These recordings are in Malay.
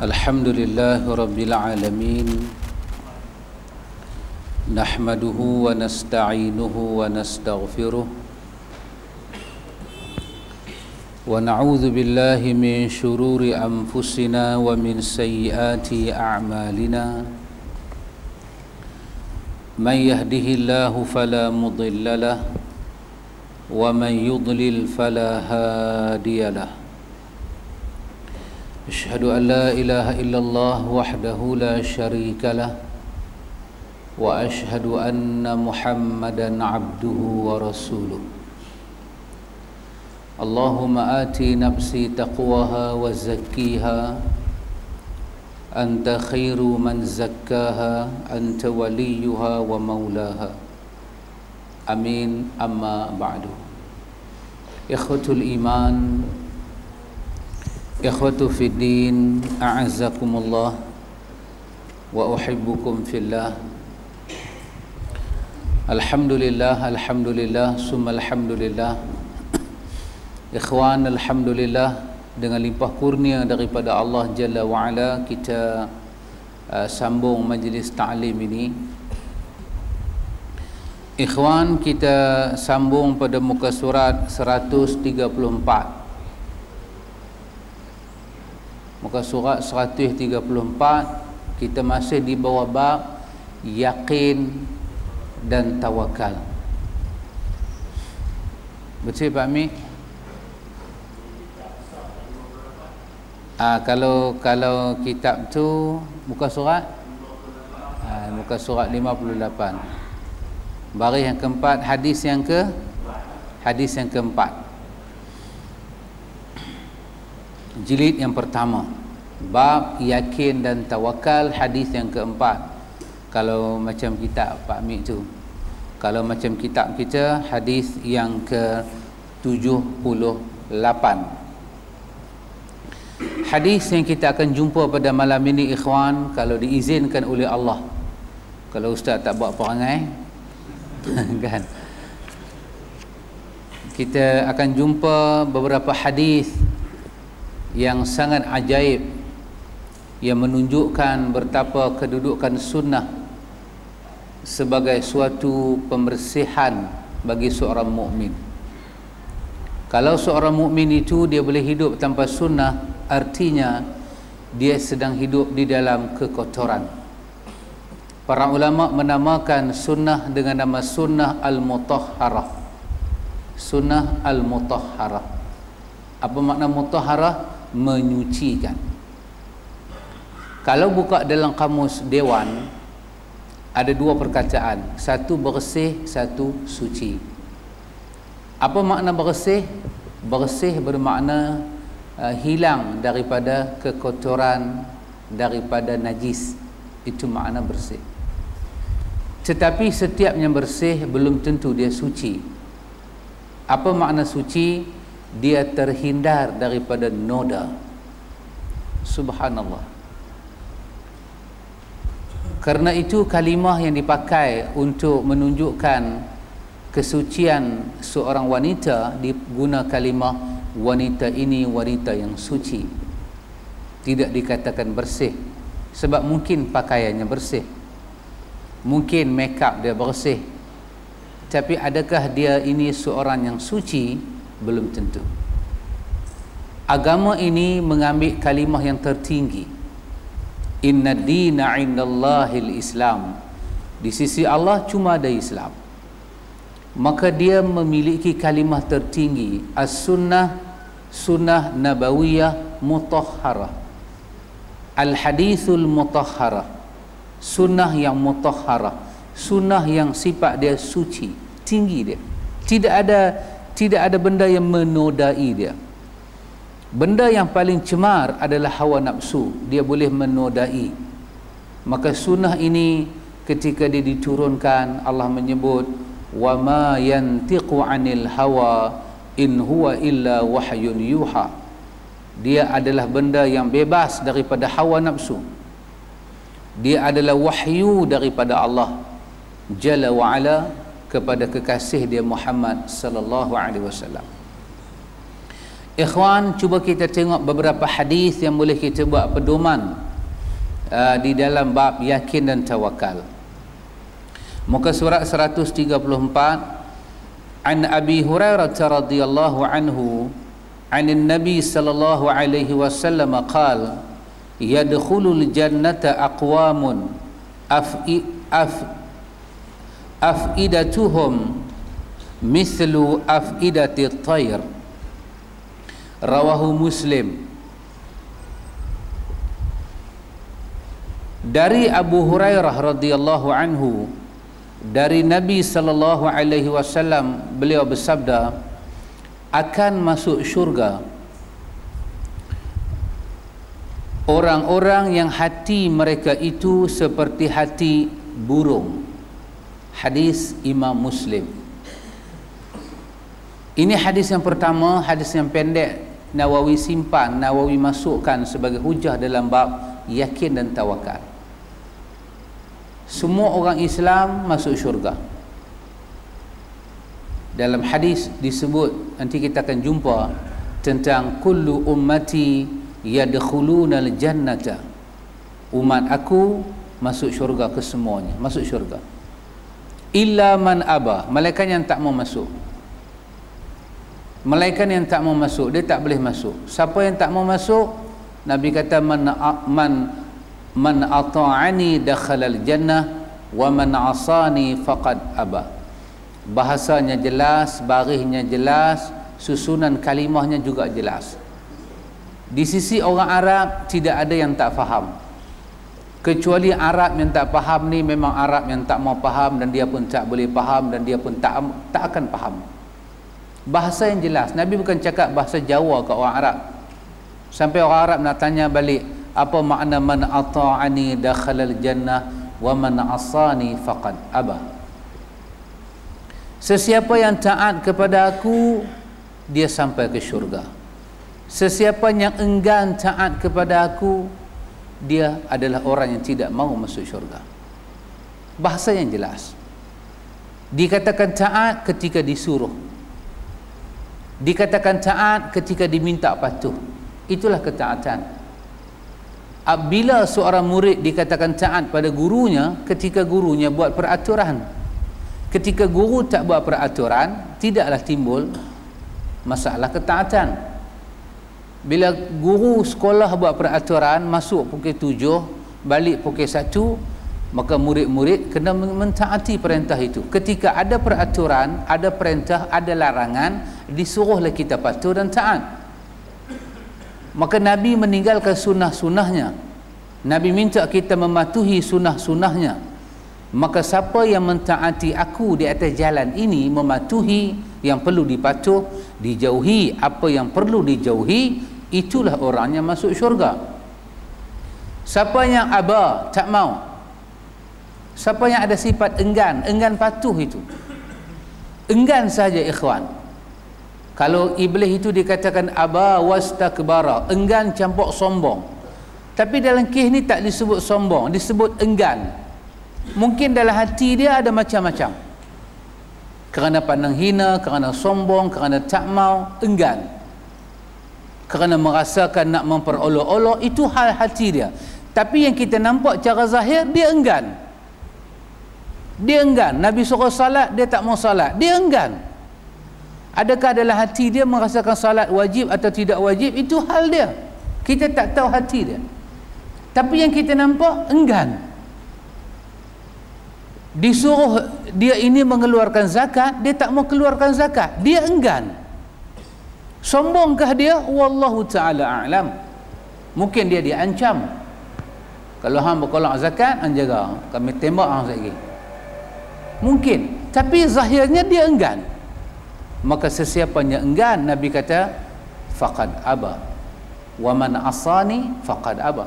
Alhamdulillah Rabbil Alamin. Nahmaduhu wa nasta'inuhu wa nastaghfiruh wa na'udzu billahi min syururi anfusina wa min sayyiati a'malina. Man yahdihillahu fala mudilla lahu wa man yudlil fala hadiya lahu. Asyhadu an la ilaha illallah wahdahu la syarika lah wa asyhadu anna Muhammadan abduhu wa rasuluh. Allahumma ati nafsi taqwaha wa zakkiha anta khairu man zakkaha anta waliyuha wa maulaha. Amin. Amma ba'du. Ikhwatul iman, ikhwatu fid din, a'azzakumullah wa uhibbukum fillah. Alhamdulillah, alhamdulillah, summa alhamdulillah. Ikhwan, alhamdulillah, dengan limpah kurnia daripada Allah Jalla wa'ala, kita sambung majlis ta'lim ini. Ikhwan, kita sambung pada muka surat 134. Muka surat 134, kita masih di bawah bab yakin dan tawakal. Betul Pak Mi? Kalau kitab tu muka surat muka surat 58. Baris yang keempat, hadis yang keempat. Jilid yang pertama, bab yakin dan tawakal, hadis yang keempat. Kalau macam kitab Pak Mik tu, kalau macam kitab kita, hadis yang ke-78. Hadis yang kita akan jumpa pada malam ini, ikhwan, kalau diizinkan oleh Allah, kalau ustaz tak buat perangai kan, kita akan jumpa beberapa hadis yang sangat ajaib, yang menunjukkan betapa kedudukan sunnah sebagai suatu pembersihan bagi seorang mukmin. Kalau seorang mukmin itu dia boleh hidup tanpa sunnah, artinya dia sedang hidup di dalam kekotoran. Para ulama menamakan sunnah dengan nama sunnah al-mutahharah. Sunnah al-mutahharah. Apa makna mutahharah? Menyucikan. Kalau buka dalam kamus Dewan, ada dua perkataan, satu bersih, satu suci. Apa makna bersih? Bersih bermakna hilang daripada kekotoran, daripada najis. Itu makna bersih. Tetapi setiap yang bersih belum tentu dia suci. Apa makna suci? Dia terhindar daripada noda. Subhanallah. Karena itu kalimah yang dipakai untuk menunjukkan kesucian seorang wanita, diguna kalimah wanita ini wanita yang suci. Tidak dikatakan bersih, sebab mungkin pakaiannya bersih, mungkin makeup dia bersih, tapi adakah dia ini seorang yang suci? Belum tentu. Agama ini mengambil kalimah yang tertinggi. Inna dina indallahil Islam. Di sisi Allah cuma ada Islam. Maka dia memiliki kalimah tertinggi, as-sunnah, sunnah nabawiyah mutahharah. Al-hadithul mutahharah, sunnah yang mutahharah, sunnah yang sifat dia suci, tinggi dia. Tidak ada benda yang menodai dia. Benda yang paling cemar adalah hawa nafsu, dia boleh menodai. Maka sunnah ini ketika dia diturunkan, Allah menyebut wa ma yantiqu 'anil hawa in huwa illa wahyun yuha. Dia adalah benda yang bebas daripada hawa nafsu. Dia adalah wahyu daripada Allah Jalla wa Ala kepada kekasih dia Muhammad sallallahu alaihi wasallam. Ikhwan, cuba kita tengok beberapa hadis yang boleh kita buat pedoman di dalam bab yakin dan tawakal. Muka surat 134, an Abi Hurairah radhiyallahu anhu an Nabi sallallahu alaihi wasallam qala yadkhulul jannata aqwamun afidatuhum mithlu afidati at-tayr. Rawahu Muslim. Dari Abu Hurairah radhiyallahu anhu, dari Nabi sallallahu alaihi wasallam, beliau bersabda, akan masuk syurga orang-orang yang hati mereka itu seperti hati burung. Hadis Imam Muslim. Ini hadis yang pertama, hadis yang pendek, Nawawi simpan, Nawawi masukkan sebagai hujah dalam bab yakin dan tawakal. Semua orang Islam masuk syurga. Dalam hadis disebut, nanti kita akan jumpa tentang kullu ummati yadkhulunal jannata. Umat aku masuk syurga, kesemuanya masuk syurga. Illa man aba, malaikat yang tak mau masuk. Malaikat yang tak mau masuk, dia tak boleh masuk. Siapa yang tak mau masuk? Nabi kata man ata'ani dakhalal jannah wa man asani faqad aba. Bahasanya jelas, barisnya jelas, susunan kalimahnya juga jelas. Di sisi orang Arab tidak ada yang tak faham. Kecuali Arab yang tak faham ni memang Arab yang tak mau faham, dan dia pun tak boleh faham, dan dia pun tak akan faham. Bahasa yang jelas. Nabi bukan cakap bahasa Jawa ke orang Arab sampai orang Arab nak tanya balik, apa makna man ata'ani dakhalal jannah wa man asani faqad aba. Sesiapa yang taat kepada aku, dia sampai ke syurga. Sesiapa yang enggan taat kepada aku, dia adalah orang yang tidak mau masuk syurga. Bahasa yang jelas. Dikatakan taat ketika disuruh, dikatakan taat ketika diminta patuh. Itulah ketaatan. Apabila seorang murid dikatakan taat pada gurunya ketika gurunya buat peraturan, ketika guru tak buat peraturan, tidaklah timbul masalah ketaatan. Bila guru sekolah buat peraturan, masuk pukul 7, balik pukul 1, maka murid-murid kena mentaati perintah itu. Ketika ada peraturan, ada perintah, ada larangan, disuruhlah kita patuh dan taat. Maka Nabi meninggalkan sunnah-sunnahnya. Nabi minta kita mematuhi sunnah-sunnahnya. Maka siapa yang mentaati aku di atas jalan ini, mematuhi yang perlu dipatuh, dijauhi apa yang perlu dijauhi, itulah orang yang masuk syurga. Siapa yang aba, tak mau, siapa yang ada sifat enggan patuh, itu enggan saja ikhwan. Kalau iblis itu dikatakan aba wastakbara, enggan campur sombong. Tapi dalam kes ni tak disebut sombong, disebut enggan. Mungkin dalam hati dia ada macam-macam, kerana pandang hina, kerana sombong, kerana tak mau, enggan, kerana merasakan nak memperolok-olok, itu hal hati dia. Tapi yang kita nampak cara zahir, dia enggan. Dia enggan. Nabi suruh salat, dia tak mau salat, dia enggan. Adakah dalam hati dia merasakan salat wajib atau tidak wajib? Itu hal dia, kita tak tahu hati dia. Tapi yang kita nampak, enggan. Disuruh dia ini mengeluarkan zakat, dia tak mau keluarkan zakat, dia enggan. Sombongkah dia? Wallahu ta'ala a'lam. Mungkin dia diancam, kalau hang berkolak zakat, hang jaga, kami tembak hang lagi. Mungkin, tapi zahirnya dia enggan. Maka sesiapa yang enggan, Nabi kata faqad aba wa man asani faqad aba.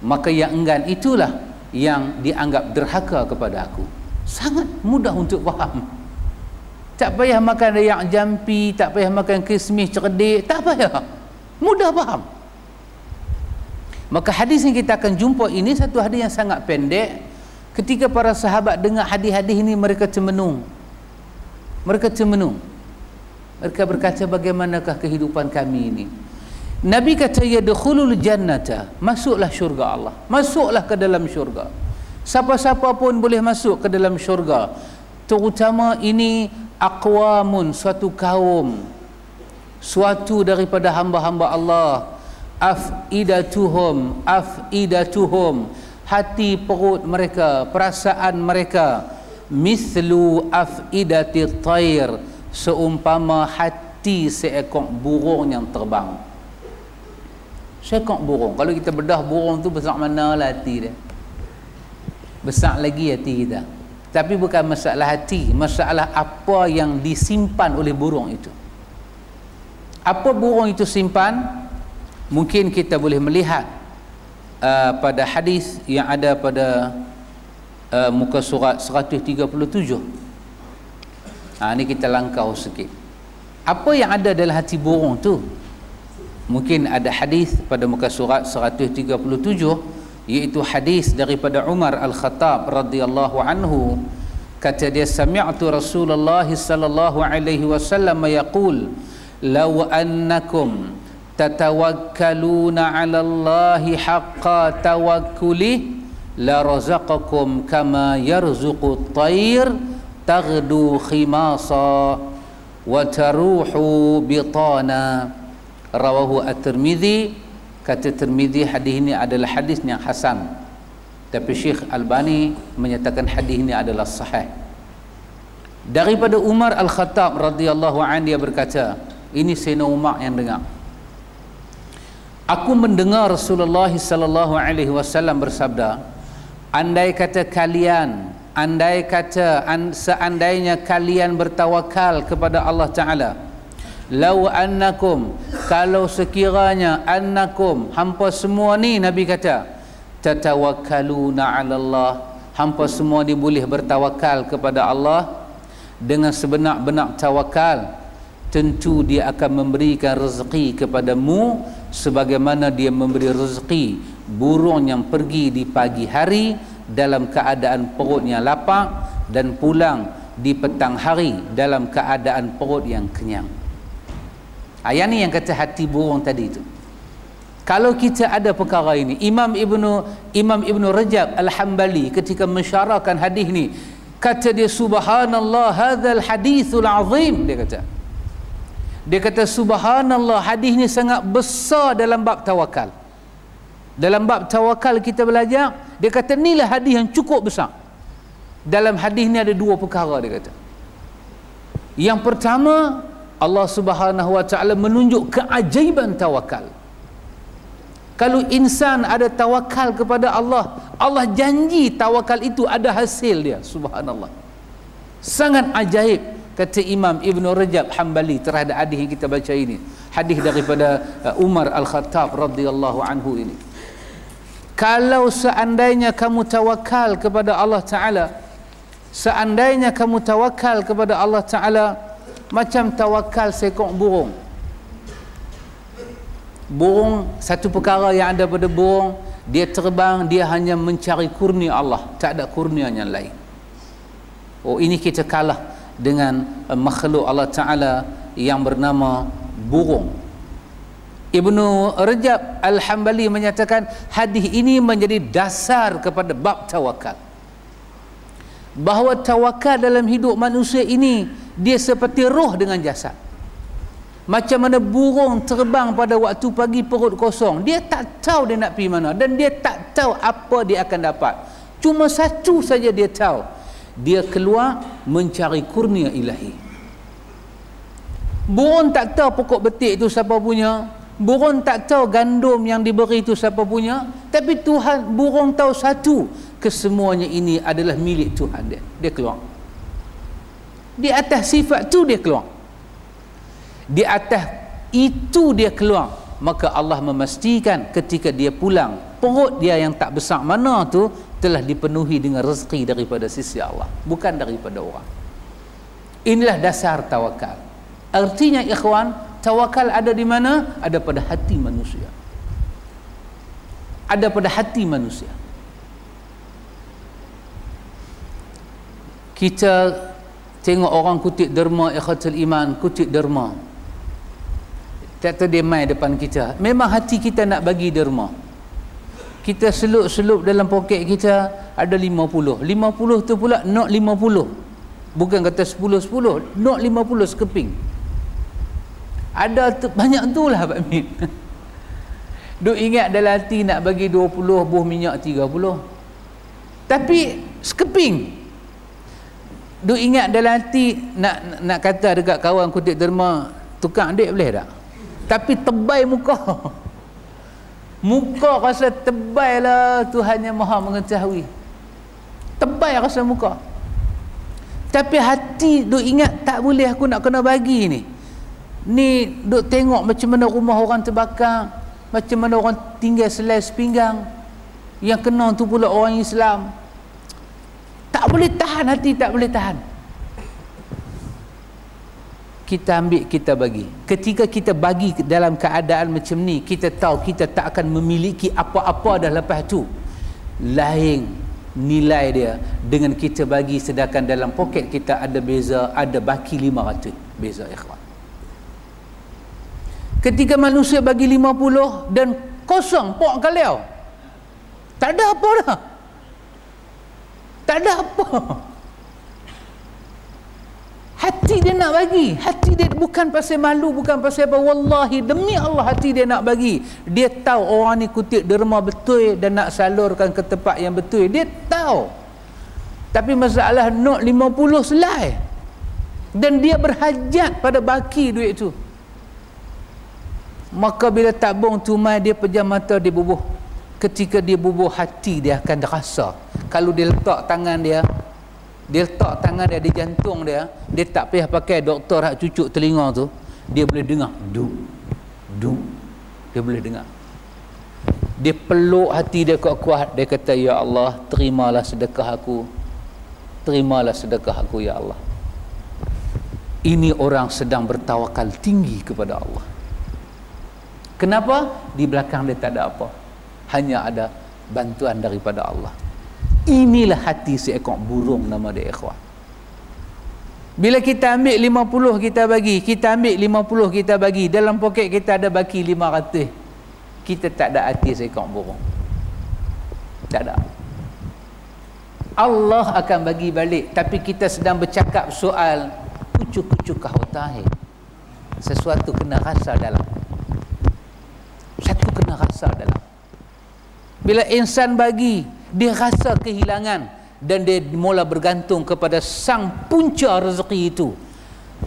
Maka yang enggan itulah yang dianggap derhaka kepada aku. Sangat mudah untuk faham. Tak payah makan rayyak jampi, tak payah makan kismis cerdik, tak payah, mudah faham. Maka hadis yang kita akan jumpa ini satu hadis yang sangat pendek. Ketika para sahabat dengar hadis-hadis ini, mereka termenung. Mereka termenung. Mereka berkata, bagaimanakah kehidupan kami ini? Nabi kata, yadkhulul jannata, masuklah syurga Allah, masuklah ke dalam syurga. Siapa-siapa pun boleh masuk ke dalam syurga, terutama ini aqwamun, suatu kaum, suatu daripada hamba-hamba Allah, afidatuhum, hati perut mereka, perasaan mereka, mislu afidati tayr, seumpama hati seekor burung yang terbang. Seekor burung, kalau kita bedah burung tu besar mana lah hati dia, besar lagi hati kita. Tapi bukan masalah hati, masalah apa yang disimpan oleh burung itu. Apa burung itu simpan? Mungkin kita boleh melihat pada hadis yang ada pada muka surat 137. Ini kita langkau sikit. Apa yang ada dalam hati burung tu? Mungkin ada hadis pada muka surat 137, iaitu hadis daripada Umar Al-Khattab radhiyallahu anhu. Kata dia, sami'tu Rasulullah sallallahu alaihi wasallam yaqul, law annakum tatawakkaluna 'ala Allahi haqqa tawakkuli la razaqakum kama yarzuqu at-tayr taghdu khimasa wa taruhu bitana. Rawahu at-Tirmidzi. Kata Tirmidzi, hadis ini adalah hadis yang hasan, tapi Syekh Albani menyatakan hadis ini adalah sahih. Daripada Umar Al-Khattab radhiyallahu anhu, dia berkata, ini Sayyidina Umar yang dengar, aku mendengar Rasulullah sallallahu alaihi wasallam bersabda, seandainya kalian bertawakal kepada Allah Ta'ala, lau annakum, kalau sekiranya annakum, hampa semua ni, Nabi kata, tatawakkaluna 'ala Allah, hampa semua ni boleh bertawakal kepada Allah dengan sebenar-benar tawakal, tentu dia akan memberikan rezeki kepadamu sebagaimana dia memberi rezeki burung yang pergi di pagi hari dalam keadaan perutnya lapar dan pulang di petang hari dalam keadaan perut yang kenyang. Yang ni yang kata hati burung tadi tu. Kalau kita ada perkara ini, Imam Ibnu Rajab Al-Hambali ketika mensyarahkan hadis ni, kata dia, subhanallah hadzal hadithul azim, dia kata subhanallah, hadis ni sangat besar dalam bab tawakal. Dalam bab tawakal kita belajar, dia kata inilah hadis yang cukup besar. Dalam hadis ni ada dua perkara, dia kata. Yang pertama, Allah Subhanahu wa taala menunjuk keajaiban tawakal. Kalau insan ada tawakal kepada Allah, Allah janji tawakal itu ada hasil dia. Subhanallah, sangat ajaib, kata Imam Ibn Rajab Hambali terhadap hadis yang kita baca ini, hadis daripada Umar Al-Khattab radhiyallahu anhu ini. Kalau seandainya kamu tawakal kepada Allah Ta'ala, seandainya kamu tawakal kepada Allah Ta'ala macam tawakal seekor burung. Burung, satu perkara yang ada pada burung, dia terbang, dia hanya mencari kurnia Allah, tak ada kurnia yang lain. Oh, ini kita kalah dengan makhluk Allah Ta'ala yang bernama burung. Ibnu Rajab Al-Hambali menyatakan hadis ini menjadi dasar kepada bab tawakal, bahawa tawakal dalam hidup manusia ini dia seperti roh dengan jasad. Macam mana burung terbang pada waktu pagi perut kosong, dia tak tahu dia nak pergi mana, dan dia tak tahu apa dia akan dapat. Cuma satu saja dia tahu, dia keluar mencari kurnia ilahi. Burung tak tahu pokok betik itu siapa punya, burung tak tahu gandum yang diberi itu siapa punya, tapi burung tahu satu, kesemuanya ini adalah milik Tuhan dia. Dia keluar. Di atas sifat tu dia keluar, di atas itu dia keluar, maka Allah memastikan ketika dia pulang, perut dia yang tak besar mana tu telah dipenuhi dengan rezeki daripada sisi Allah, bukan daripada orang. Inilah dasar tawakal. Artinya ikhwan, tawakal ada di mana? Ada pada hati manusia. Ada pada hati manusia. Kita Tengok orang kutip derma, ikhwatul iman, kutip derma. Tak tahu dia mai depan kita. Memang hati kita nak bagi derma. Kita selup-selup dalam poket kita ada 50. 50 tu pula not 50. Bukan kata 10-10, not 50 sekeping. Ada tu, banyak tu lah Pak Min. Duk ingat dalam hati nak bagi 20 buah minyak 30. Tapi sekeping. Duk ingat dalam hati nak kata dekat kawan kutip derma, tukang adik boleh tak? Tapi tebal muka. Muka rasa tebal lah, Tuhan yang Maha mengetahui. Tebal rasa muka. Tapi hati duk ingat tak boleh aku nak kena bagi ni. Ni duk tengok macam mana rumah orang terbakar, macam mana orang tinggal selai sepinggang, yang kena tu pula orang Islam. Tak boleh tahan, hati tak boleh tahan. Kita ambil, kita bagi. Ketika kita bagi dalam keadaan macam ni, kita tahu kita tak akan memiliki apa-apa dah lepas tu. Lain nilai dia dengan kita bagi sedangkan dalam poket kita ada beza, ada baki 500. Beza ikhwan. Ketika manusia bagi 50 dan kosong pok kaliau, tak ada apa dah. Tak ada apa. Hati dia nak bagi. Hati dia bukan pasal malu, bukan pasal apa. Wallahi, demi Allah hati dia nak bagi. Dia tahu orang ni kutip derma betul dan nak salurkan ke tempat yang betul. Dia tahu. Tapi masalah not 50 selai. Dan dia berhajat pada baki duit tu. Maka bila tabung tumai, dia pejam mata, dia bubuh. Ketika dia bubuh, hati dia akan rasa. Kalau dia letak tangan dia letak tangan dia di jantung dia, dia tak payah pakai doktor hak cucuk telinga tu, dia boleh dengar duk duk, dia boleh dengar. Dia peluk hati dia kuat-kuat, dia kata, ya Allah, terimalah sedekah aku, terimalah sedekah aku ya Allah. Ini orang sedang bertawakal tinggi kepada Allah. Kenapa? Di belakang dia tak ada apa, hanya ada bantuan daripada Allah. Inilah hati seekor burung nama dia ikhwan. Bila kita ambil 50 kita bagi, kita ambil 50 kita bagi, dalam poket kita ada baki 500, kita tak ada hati seekor burung. Tak ada. Allah akan bagi balik, tapi kita sedang bercakap soal kucuk-kucuk kahutahe. Sesuatu kena rasa dalam. Satu kena rasa dalam. Bila insan bagi, dia rasa kehilangan dan dia mula bergantung kepada sang punca rezeki itu.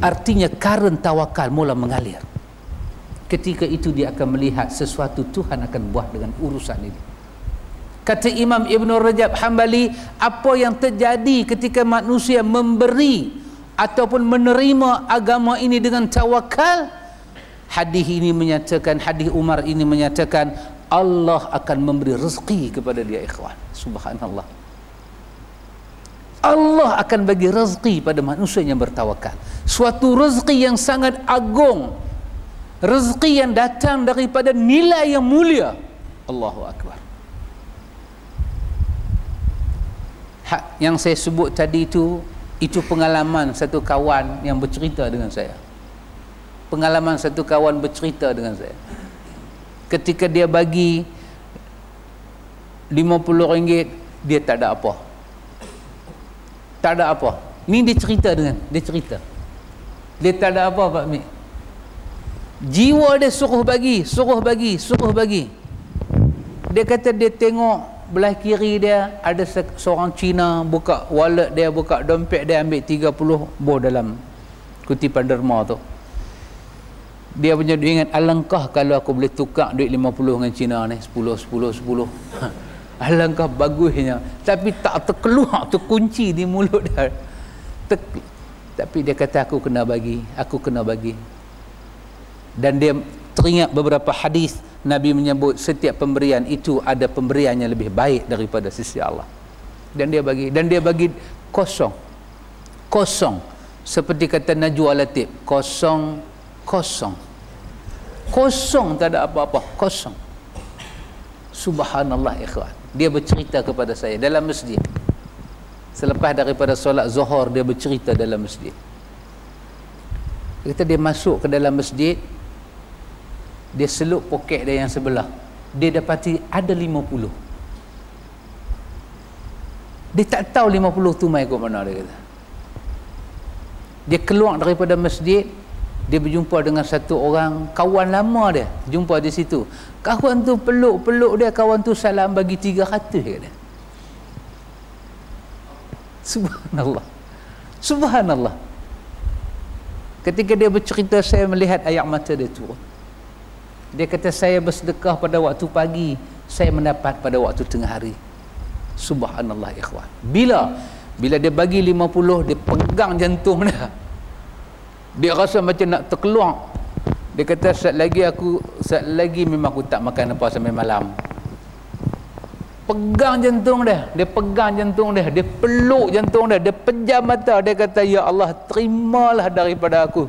Artinya karen tawakal mula mengalir. Ketika itu dia akan melihat sesuatu Tuhan akan buat dengan urusan ini. Kata Imam Ibn Rajab Hambali, apa yang terjadi ketika manusia memberi ataupun menerima agama ini dengan tawakal, hadis ini menyatakan, hadis Umar ini menyatakan, Allah akan memberi rezeki kepada dia ikhwan. Subhanallah. Allah akan bagi rezeki pada manusia yang bertawakal. Suatu rezeki yang sangat agung. Rezeki yang datang daripada nilai yang mulia. Allahu Akbar. Yang saya sebut tadi itu pengalaman satu kawan yang bercerita dengan saya. Pengalaman satu kawan bercerita dengan saya. Ketika dia bagi RM50, dia tak ada apa. Tak ada apa. Ni dia cerita dengan, dia cerita. Dia tak ada apa Pak Mik. Jiwa dia suruh bagi, suruh bagi, suruh bagi. Dia kata dia tengok belah kiri dia ada seorang Cina buka wallet dia, buka dompet dia, ambil 30 boh dalam kutipan derma tu. Dia punya ingat, alangkah kalau aku boleh tukar duit 50 dengan Cina ni, 10. Alangkah bagusnya. Tapi tak terkeluar, terkunci di mulut dia. Tapi dia kata aku kena bagi, aku kena bagi. Dan dia teringat beberapa hadis Nabi menyebut setiap pemberian itu ada pemberian yang lebih baik daripada sisi Allah. Dan dia bagi, dan dia bagi kosong. Kosong. Seperti kata Najwa Latif, kosong. Kosong, tak ada apa-apa, kosong. Subhanallah ikhwan. Dia bercerita kepada saya dalam masjid. Selepas daripada solat Zuhur, dia bercerita dalam masjid. Dia kata dia masuk ke dalam masjid, dia selup poket dia yang sebelah, dia dapati ada 50. Dia tak tahu 50 tu mai ke mana, dia kata. Dia keluar daripada masjid, dia berjumpa dengan satu orang, kawan lama dia, jumpa di situ. Kawan tu peluk dia, kawan tu salam bagi 300, dia kata. Subhanallah. Subhanallah. Ketika dia bercerita, saya melihat air mata dia turun. Dia kata, saya bersedekah pada waktu pagi, saya mendapat pada waktu tengah hari. Subhanallah ikhwan. Bila dia bagi 50, dia pegang jantung dia. Dia rasa macam nak terkeluar. Dia kata, saat lagi memang aku tak makan apa sampai malam. Pegang jantung dia, dia pegang jantung dia, dia peluk jantung dia, dia pejam mata, dia kata, ya Allah, terimalah daripada aku.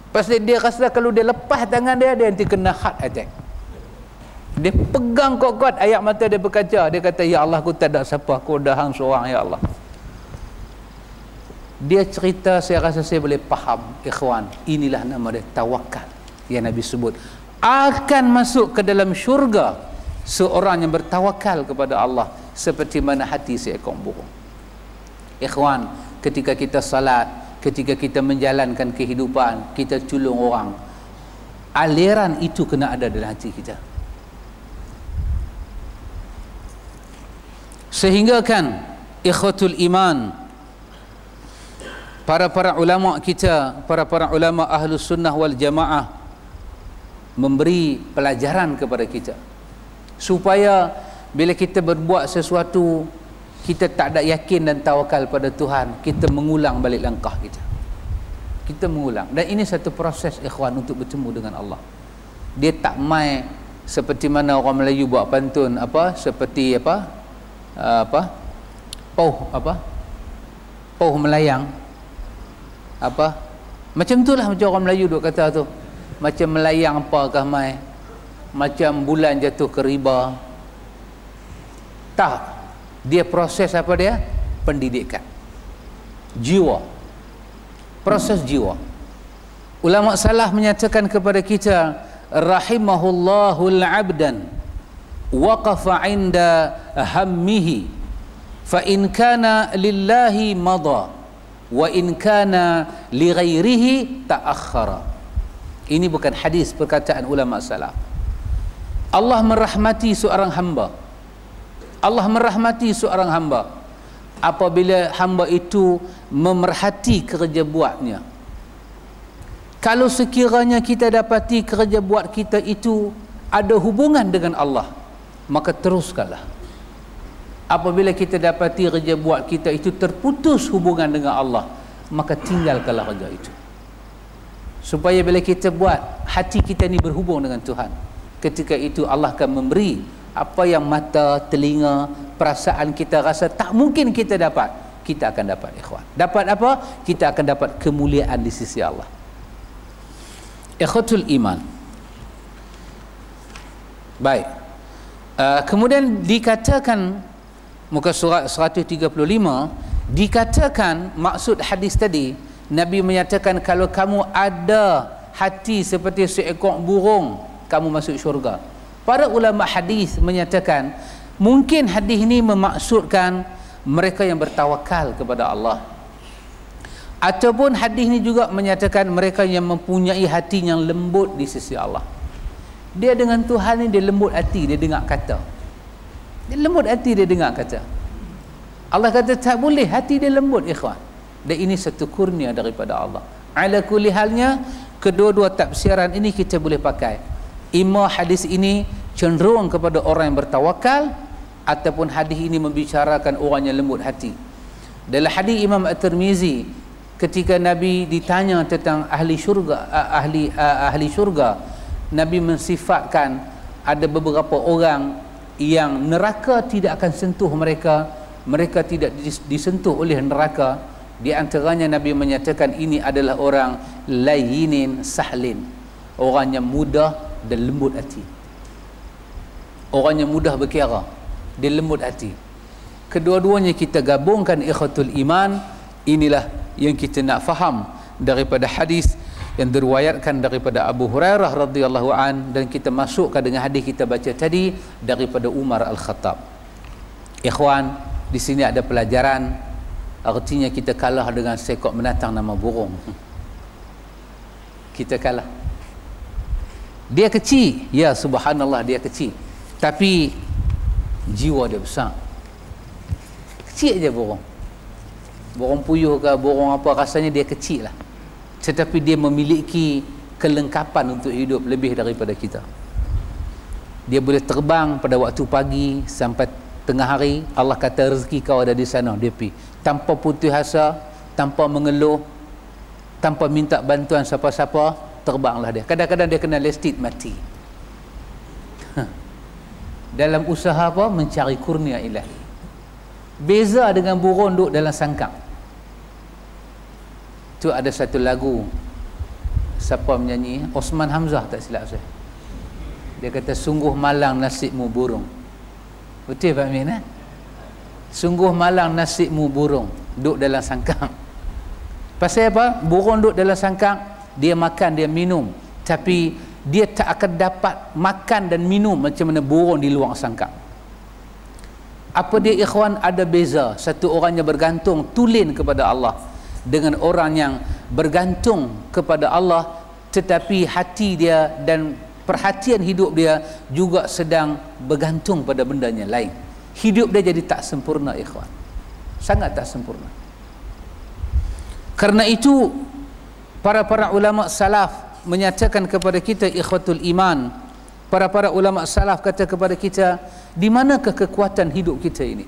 Pasal dia rasa kalau dia lepas tangan dia nanti kena heart attack. Dia pegang kuat-kuat, air mata dia berkaca, dia kata, ya Allah, aku tak ada siapa, aku dah hang seorang, ya Allah. Dia cerita, saya rasa saya boleh faham, ikhwan, inilah nama dia, tawakal yang Nabi sebut. Akan masuk ke dalam syurga seorang yang bertawakal kepada Allah seperti mana hati seekor burung. Ikhwan, ketika kita salat, ketika kita menjalankan kehidupan, kita tolong orang, aliran itu kena ada dalam hati kita. Sehingga kan ikhwatul iman, para ulama kita, para ulama ahlus sunnah wal jamaah memberi pelajaran kepada kita supaya bila kita berbuat sesuatu, kita tak ada yakin dan tawakal pada Tuhan, kita mengulang balik langkah kita. Kita mengulang. Dan ini satu proses ikhwan untuk bertemu dengan Allah. Dia tak mai seperti mana orang Melayu buat pantun apa, seperti pauh melayang apa, macam itulah macam orang Melayu duk kata tu, macam melayang apakah mai, macam bulan jatuh ke riba. Tak, dia proses apa dia? Pendidikan jiwa, proses jiwa. Ulama salaf menyatakan kepada kita, rahimahullahul abdan waqafa inda hammihi fa in kana lillahi mada wa in kana li ghairihi ta'akhkhara. Ini bukan hadis, perkataan ulama salaf. Allah merahmati seorang hamba. Allah merahmati seorang hamba apabila hamba itu memerhati kerja buatnya. Kalau sekiranya kita dapati kerja buat kita itu ada hubungan dengan Allah, maka teruskanlah. Apabila kita dapati kerja buat kita itu terputus hubungan dengan Allah, maka tinggalkanlah kerja itu. Supaya bila kita buat, hati kita ini berhubung dengan Tuhan. Ketika itu Allah akan memberi apa yang mata, telinga, perasaan kita rasa tak mungkin kita dapat, kita akan dapat, ikhwan. Dapat apa? Kita akan dapat kemuliaan di sisi Allah. Ikhwatul iman. Baik. Kemudian dikatakan, muka surat 135, dikatakan maksud hadis tadi, Nabi menyatakan kalau kamu ada hati seperti seekor burung, kamu masuk syurga. Para ulama hadis menyatakan mungkin hadis ini memaksudkan mereka yang bertawakal kepada Allah, ataupun hadis ini juga menyatakan mereka yang mempunyai hati yang lembut di sisi Allah. Dia dengan Tuhan ni dia lembut hati, dia dengar kata. Dia lembut hati, dia dengar kata. Allah kata tak boleh hati dia lembut, ikhwan. Dan ini satu kurnia daripada Allah. Ala kulli halnya, kedua-dua tafsiran ini kita boleh pakai. Ima hadis ini cenderung kepada orang yang bertawakal, ataupun hadis ini membicarakan orang yang lembut hati. Dalam hadis Imam At-Tirmizi, ketika Nabi ditanya tentang ahli syurga, ahli syurga, Nabi mensifatkan ada beberapa orang yang neraka tidak akan sentuh mereka, mereka tidak disentuh oleh neraka. Di antaranya Nabi menyatakan ini adalah orang layinin sahlin, orang yang mudah dan lembut hati, orang yang mudah berkira, dia lembut hati. Kedua-duanya kita gabungkan ikhwatul iman. Inilah yang kita nak faham daripada hadis yang diriwayatkan daripada Abu Hurairah radhiyallahu an, dan kita masukkan dengan hadis kita baca tadi daripada Umar Al-Khattab. Ikhwan, di sini ada pelajaran, artinya kita kalah dengan seekor binatang nama burung. Kita kalah. Dia kecil, ya subhanallah dia kecil, tapi jiwa dia besar. Kecil aja burung. Burung puyuh ke burung apa, rasanya dia kecil lah, tetapi dia memiliki kelengkapan untuk hidup lebih daripada kita. Dia boleh terbang pada waktu pagi sampai tengah hari. Allah kata rezeki kau ada di sana, dia pergi tanpa putus asa, tanpa mengeluh, tanpa minta bantuan siapa-siapa, terbanglah dia. Kadang-kadang dia kena lestit mati dalam usaha apa? Mencari kurnia ilahi. Beza dengan burung duduk dalam sangkang. Tu ada satu lagu, siapa menyanyi? Osman Hamzah tak silap saya. Dia kata sungguh malang nasibmu burung. Betul Pak Amin, sungguh malang nasibmu burung duduk dalam sangkang. Pasal apa? Burung duduk dalam sangkang, dia makan, dia minum, tapi dia tak akan dapat makan dan minum macam mana burung di luar sangkang. Apa dia ikhwan? Ada beza. Satu orang yang bergantung tulen kepada Allah dengan orang yang bergantung kepada Allah tetapi hati dia dan perhatian hidup dia juga sedang bergantung pada bendanya lain. Hidup dia jadi tak sempurna ikhwan, sangat tak sempurna. Karena itu para ulama salaf menyatakan kepada kita ikhwatul iman, para ulama salaf kata kepada kita, di manakah kekuatan hidup kita ini?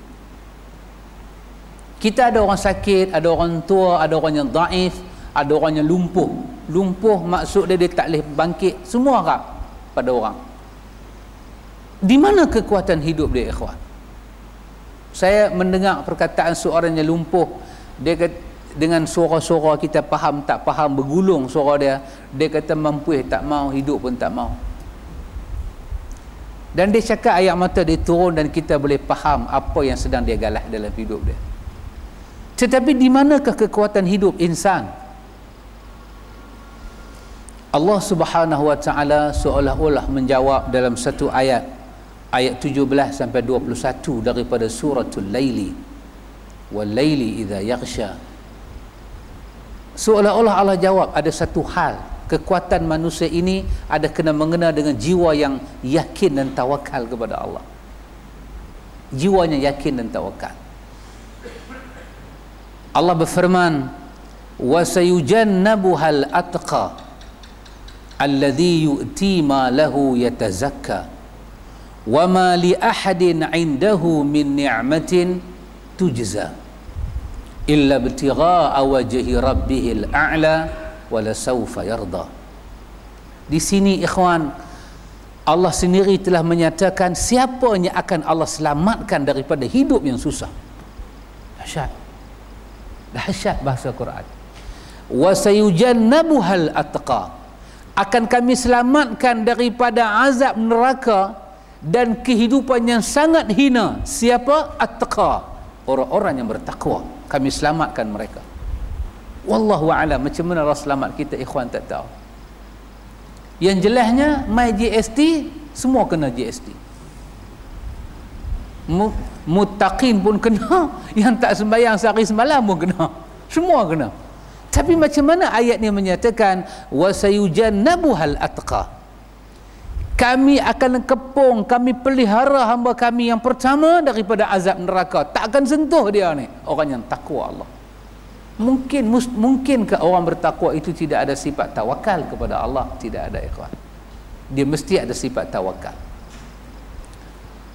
Kita ada orang sakit, ada orang tua, ada orang yang daif, ada orang yang lumpuh. Lumpuh maksud dia tak boleh bangkit, semua harap pada orang. Di mana kekuatan hidup dia ikhwan? Saya mendengar perkataan seorang yang lumpuh, dia kata, dengan suara-suara kita faham tak faham, bergulung suara dia, dia kata mampu tak mau, hidup pun tak mau. Dan dia cakap air mata dia turun dan kita boleh faham apa yang sedang dia galah dalam hidup dia. Tetapi di manakah kekuatan hidup insan? Allah Subhanahu wa taala seolah-olah menjawab dalam satu ayat 17 sampai 21 daripada suratul Laili. Wal laili idza yaghsha. Seolah-olah Allah jawab ada satu hal, kekuatan manusia ini ada kena mengena dengan jiwa yang yakin dan tawakal kepada Allah. Jiwanya yakin dan tawakal. Allah berfirman, wa sayujannabuhal atqa alladhi yu'ti ma lahu yatazakka wa ma li ahadin 'indahu min ni'matin tujza illa ibtigha'a wajhi rabbihil a'la wala sawfa yarda. Di sini ikhwan, Allah sendiri telah menyatakan siapa yang akan Allah selamatkan daripada hidup yang susah. Dahsyat. Dahsyat bahasa Quran. Wa sayujannabuhal atqa. Akan kami selamatkan daripada azab neraka dan kehidupan yang sangat hina. Siapa? Attqa. Orang-orang yang bertakwa. Kami selamatkan mereka. Wallahu a'lam, macam mana Allah selamat kita ikhwan tak tahu. Yang jelasnya my GST semua kena GST. Muttaqin pun kena, yang tak sembahyang sehari semalam pun kena. Semua kena. Tapi macam mana ayat ni menyatakan wa sayujannabuhal atqa. Kami akan kepung, kami pelihara hamba kami yang pertama daripada azab neraka. Tak akan sentuh dia ni, orang yang takwa Allah. Mungkinkah orang bertakwa itu tidak ada sifat tawakal kepada Allah? Tidak ada ikhwan. Dia mesti ada sifat tawakal.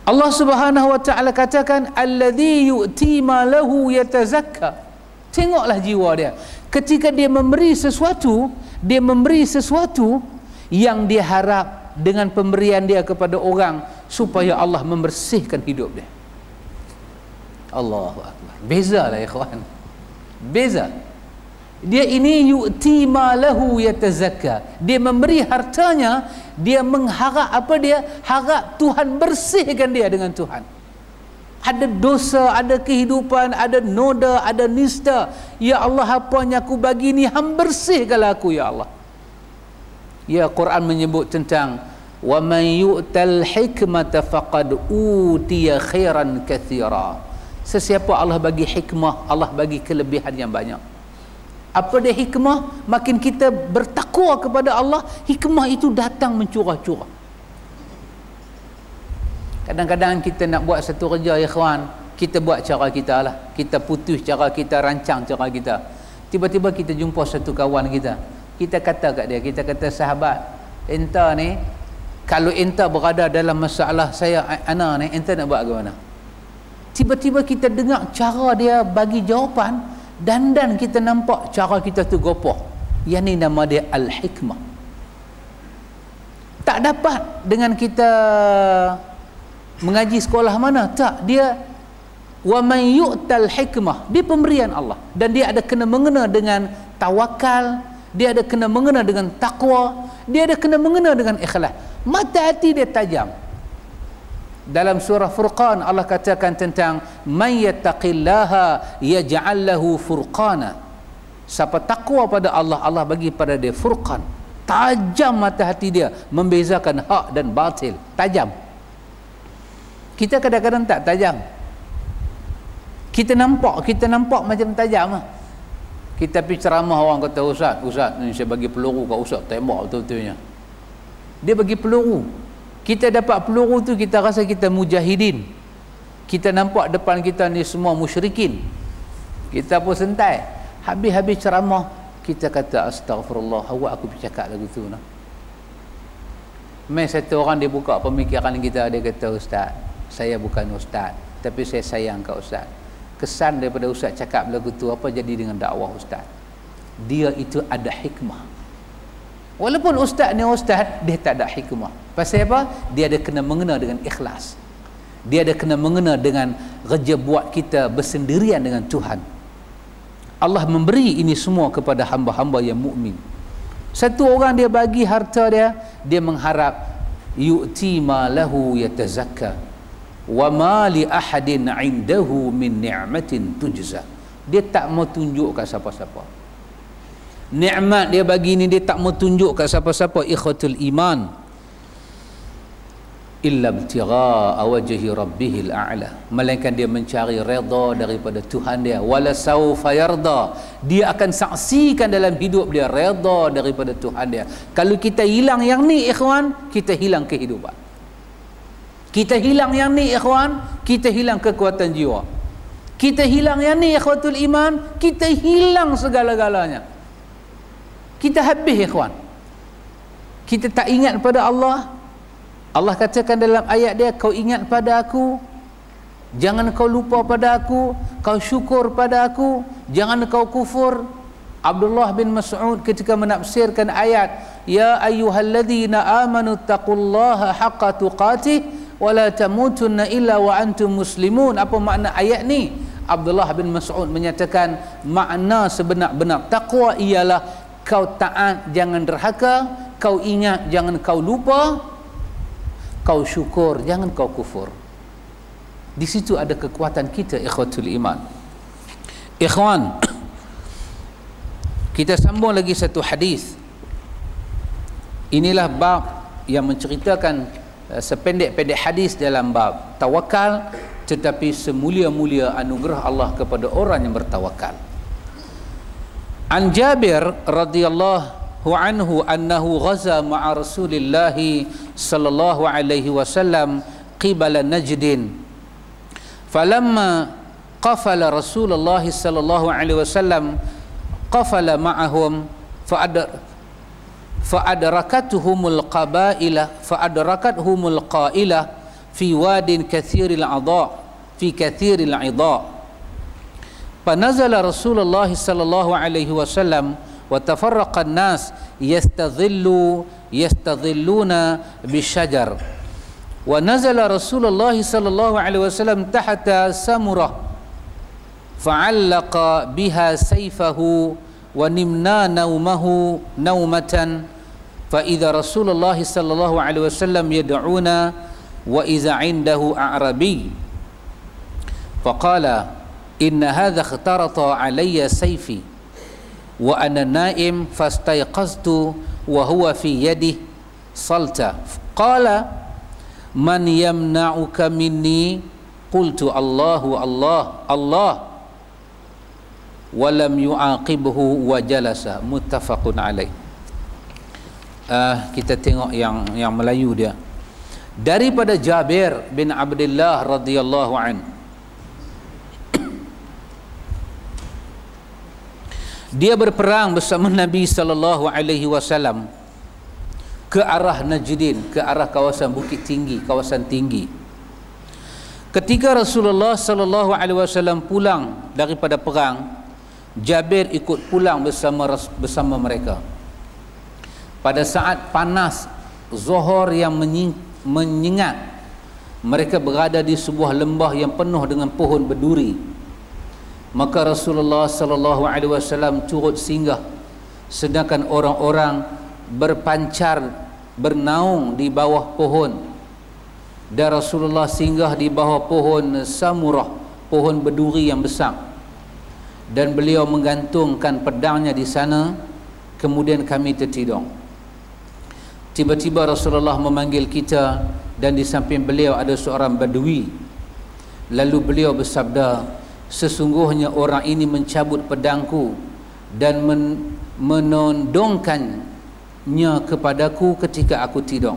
Allah Subhanahu wa taala katakan alladhi yu'ti ma lahu yatazakka. Tengoklah jiwa dia. Ketika dia memberi sesuatu yang dia harap dengan pemberian dia kepada orang supaya Allah membersihkan hidup dia. Allahu akbar. Bezalah ikhwan. Beza. Dia ini yu'ti ma lahu yatazakka. Dia memberi hartanya, dia mengharap apa? Dia harap Tuhan bersihkan dia dengan Tuhan. ada dosa, ada kehidupan, ada noda, ada nista. Ya Allah, apa yang aku bagi ni, Hang bersihkanlah aku ya Allah. Ya, Quran menyebut tentang wa man yu'tal hikmata faqad utiya khairan katsira. Sesiapa Allah bagi hikmah, Allah bagi kelebihan yang banyak. Apa dia hikmah? Makin kita bertakwa kepada Allah, hikmah itu datang mencurah-curah. Kadang-kadang kita nak buat satu kerja, ya ikhwan, kita buat cara kita lah, kita putus cara kita, rancang cara kita. Tiba-tiba kita jumpa satu kawan kita, kita kata kat dia, kita kata, sahabat, enta ni kalau enta berada dalam masalah saya ana ni, enta nak buat ke mana? Tiba-tiba kita dengar cara dia bagi jawapan, dan kita nampak cara kita tu gopoh. Yang ni nama dia al-hikmah. Tak dapat dengan kita mengaji sekolah mana, tak. Dia wa man yu'tal hikmah, dia pemberian Allah, dan dia ada kena mengena dengan tawakal, dia ada kena mengena dengan takwa, dia ada kena mengena dengan ikhlas. Mata hati dia tajam. Dalam surah Furqan Allah katakan tentang man yattaqillaha yaj'al lahu furqana. Siapa takwa pada Allah, Allah bagi pada dia furqan. Tajam mata hati dia, membezakan hak dan batil. Tajam. Kita kadang-kadang tak tajam. Kita nampak macam tajam lah. Kita pergi ceramah, orang kata, Ustaz ni saya bagi peluru kat Ustaz, tembak betul-betulnya. Dia bagi peluru. Kita dapat peluru tu, kita rasa kita mujahidin. Kita nampak depan kita ni semua musyrikin. Kita pun sentai. Habis-habis ceramah, kita kata, astagfirullah, awak aku bercakap lagu tu nah. Mai satu orang dia buka pemikiran kita, dia kata, Ustaz, saya bukan Ustaz, tapi saya sayang kat Ustaz. Kesan daripada Ustaz cakap lagu tu, apa jadi dengan dakwah Ustaz? Dia itu ada hikmah. Walaupun Ustaz ni Ustaz, dia tak ada hikmah. Pasal apa? Dia ada kena mengena dengan ikhlas. Dia ada kena mengena dengan kerja buat kita bersendirian dengan Tuhan. Allah memberi ini semua kepada hamba-hamba yang mukmin. Satu orang dia bagi harta dia, dia mengharap yu'ti ma lahu yatazakka wa ma li ahadin 'indahu min ni'matin tujza. Dia tak mau tunjuk kat siapa-siapa. Nikmat dia bagi ni, dia tak mau tunjuk kat siapa-siapa, ikhwatul iman. Illa ibtigha'a wajhi rabbihil a'la. Melainkan dia mencari redha daripada Tuhan dia. Wala sawfa yarda. Dia akan saksikan dalam hidup dia redha daripada Tuhan dia. Kalau kita hilang yang ni, ikhwan, kita hilang kehidupan. Kita hilang yang ni, ikhwan, kita hilang kekuatan jiwa. Kita hilang yang ni, ikhwatul iman, kita hilang segala-galanya. Kita habis, ikhwan. Kita tak ingat pada Allah. Allah katakan dalam ayat dia, kau ingat pada aku, jangan kau lupa pada aku, kau syukur pada aku, jangan kau kufur. Abdullah bin Mas'ud ketika menafsirkan ayat, ya ayyuhalladzina amanu taqullaha haqqa tuqatih wa la tamutunna illa wa antum muslimun. Apa makna ayat ni? Abdullah bin Mas'ud menyatakan, makna sebenar-benar takwa ialah kau taat, jangan derhaka, kau ingat, jangan kau lupa, kau syukur, jangan kau kufur. Di situ ada kekuatan kita, ikhwatul iman. Ikhwan, kita sambung lagi satu hadis. Inilah bab yang menceritakan sependek-pendek hadis dalam bab tawakal, tetapi semulia-mulia anugerah Allah kepada orang yang bertawakal. An Jabir radhiyallahu anhu annahu ghaza ma'a Rasulillah sallallahu alaihi wasallam qibala Najdin. Falamma qafala Rasulullah sallallahu alaihi wasallam qafala ma'ahum fa'adrakathumul qaila fi wadin kathiril adha fi kathiril idha. فنزل رسول الله صلى الله عليه وسلم وتفرق الناس يستظلون بالشجر. ونزل رسول الله صلى الله عليه وسلم تحت سمرة فعلق بها سيفه ونمنا نومه نومة فإذا رسول الله صلى الله عليه وسلم يدعونا وإذا عنده أعرابي faqala inna hadha ikhtarata alayya sayfi wa ana naim fastayqaztu wa huwa fi yadihi salta. Qala man yamna'uka minni? Qultu Allahu Allah Allah wa lam yu'aqibhu wa jalasa. Muttafaqun alaih. Kita tengok yang Melayu dia. Daripada Jabir bin Abdullah radhiyallahu an, dia berperang bersama Nabi sallallahu alaihi wasallam ke arah Najdin, ke arah kawasan bukit tinggi, kawasan tinggi. Ketika Rasulullah sallallahu alaihi wasallam pulang daripada perang, Jabir ikut pulang bersama mereka. Pada saat panas Zuhur yang menyengat, mereka berada di sebuah lembah yang penuh dengan pohon berduri. Maka Rasulullah sallallahu alaihi wasallam turut singgah, sedangkan orang-orang berpancar bernaung di bawah pohon. Dan Rasulullah singgah di bawah pohon samurah, pohon berduri yang besar, dan beliau menggantungkan pedangnya di sana. Kemudian kami tertidur. Tiba-tiba Rasulullah memanggil kita, dan di samping beliau ada seorang badui. Lalu beliau bersabda, sesungguhnya orang ini mencabut pedangku dan menondongkannya kepadaku ketika aku tidur.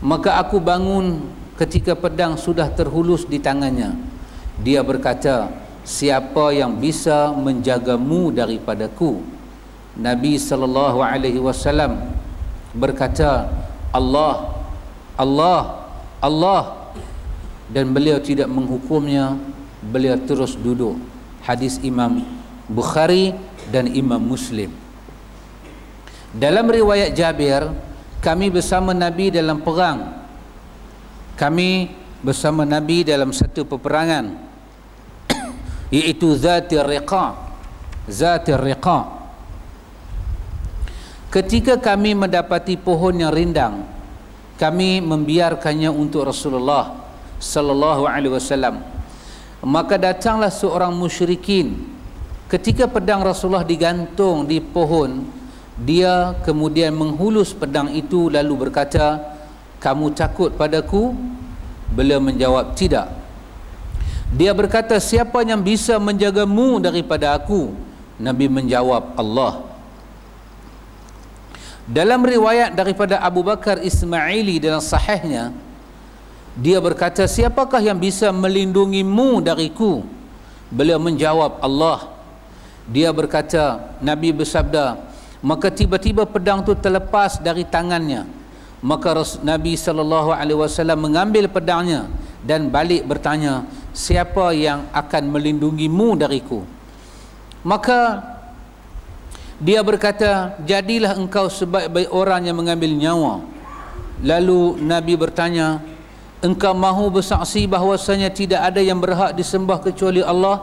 Maka aku bangun ketika pedang sudah terhulus di tangannya. Dia berkata, siapa yang bisa menjagamu daripadaku? Nabi sallallahu alaihi wasallam berkata, Allah Allah Allah, dan beliau tidak menghukumnya. Beliau terus duduk. Hadis Imam Bukhari dan Imam Muslim. Dalam riwayat Jabir, kami bersama Nabi dalam perang. Kami bersama Nabi dalam satu peperangan, iaitu Zatir Riqa. Zatir Riqa. Ketika kami mendapati pohon yang rindang, kami membiarkannya untuk Rasulullah sallallahu alaihi wasallam. Maka datanglah seorang musyrikin. Ketika pedang Rasulullah digantung di pohon, dia kemudian menghulus pedang itu lalu berkata, kamu takut padaku? Beliau menjawab, tidak. Dia berkata, siapa yang bisa menjagamu daripada aku? Nabi menjawab, Allah. Dalam riwayat daripada Abu Bakar Ismaili dalam sahihnya, dia berkata, siapakah yang bisa melindungimu dariku? Beliau menjawab, Allah. Dia berkata, Nabi bersabda, maka tiba-tiba pedang itu terlepas dari tangannya. Maka Nabi SAW mengambil pedangnya dan balik bertanya, siapa yang akan melindungimu dariku? Maka dia berkata, jadilah engkau sebaik-baik orang yang mengambil nyawa. Lalu Nabi bertanya, engkau mahu bersaksi bahwasanya tidak ada yang berhak disembah kecuali Allah,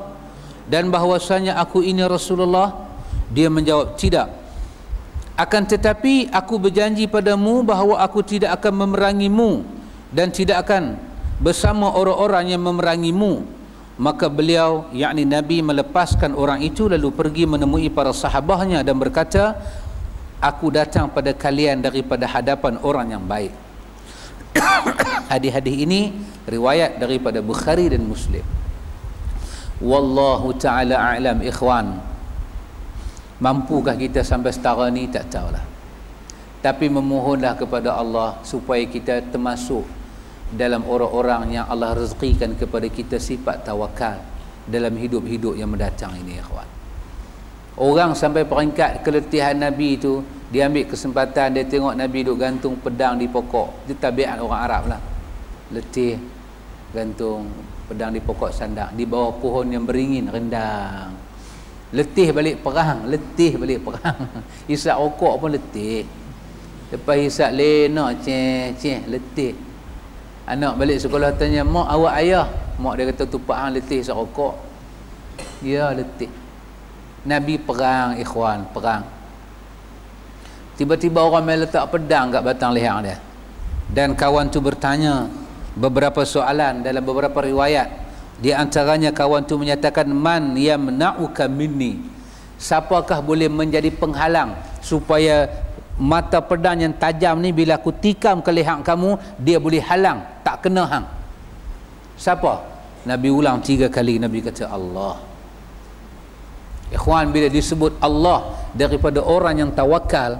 dan bahwasanya aku ini Rasulullah? Dia menjawab, tidak. Akan tetapi aku berjanji padamu bahawa aku tidak akan memerangimu dan tidak akan bersama orang-orang yang memerangimu. Maka beliau, yakni Nabi, melepaskan orang itu lalu pergi menemui para sahabatnya dan berkata, aku datang pada kalian daripada hadapan orang yang baik. Hadis-hadis ini riwayat daripada Bukhari dan Muslim. Wallahu ta'ala a'lam. Ikhwan, mampukah kita sampai setara ni? Tak tahulah. Tapi memohonlah kepada Allah supaya kita termasuk dalam orang-orang yang Allah rezekikan kepada kita sifat tawakal dalam hidup-hidup yang mendatang ini, ikhwan. Orang sampai peringkat keletihan Nabi itu, dia ambil kesempatan, dia tengok Nabi duk gantung pedang di pokok. Itu tabiat orang Arab lah. Letih, gantung pedang di pokok sandak, di bawah pohon yang beringin rendang. Letih balik perang, letih balik perang. Hisap rokok pun letih. Lepas hisap lena, letih. Anak balik sekolah tanya, mak awak ayah? Mak dia kata, tupak hang letih hisap rokok. Ya, letih. Nabi perang, ikhwan, perang. Tiba-tiba orang main letak pedang kat batang leher dia. Dan kawan tu bertanya beberapa soalan dalam beberapa riwayat. Di antaranya kawan tu menyatakan, man yamna'uka minni, siapakah boleh menjadi penghalang supaya mata pedang yang tajam ni bila aku tikam ke leher kamu, dia boleh halang, tak kena hang. Siapa? Nabi ulang 3 kali. Nabi kata Allah. Ikhwan, bila disebut Allah daripada orang yang tawakal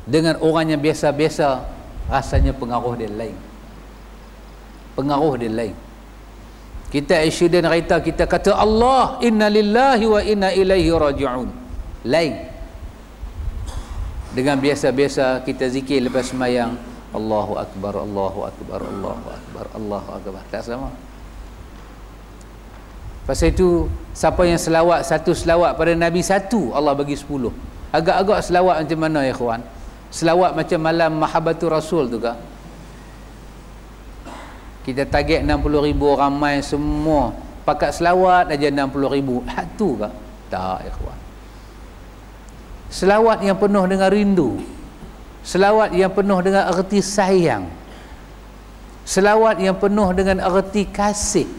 dengan orang yang biasa-biasa, rasanya pengaruh dia lain. Pengaruh dia lain. Kita accident kereta, kita kata Allah, inna lillahi wa inna ilaihi raji'un, lain dengan biasa-biasa kita zikir lepas sembahyang, Allahu Akbar, Allahu Akbar, Allahu Akbar, Allahu Akbar. Tak sama. Pasal itu, siapa yang selawat satu selawat pada Nabi satu, Allah bagi 10. Agak-agak selawat macam mana ya kawan? Selawat macam malam Mahabbatur Rasul tu kah? Kita target 60,000 ramai semua pakat selawat aja 60,000. Satu kah? Tak ya kawan. Selawat yang penuh dengan rindu, selawat yang penuh dengan erti sayang, selawat yang penuh dengan erti kasih,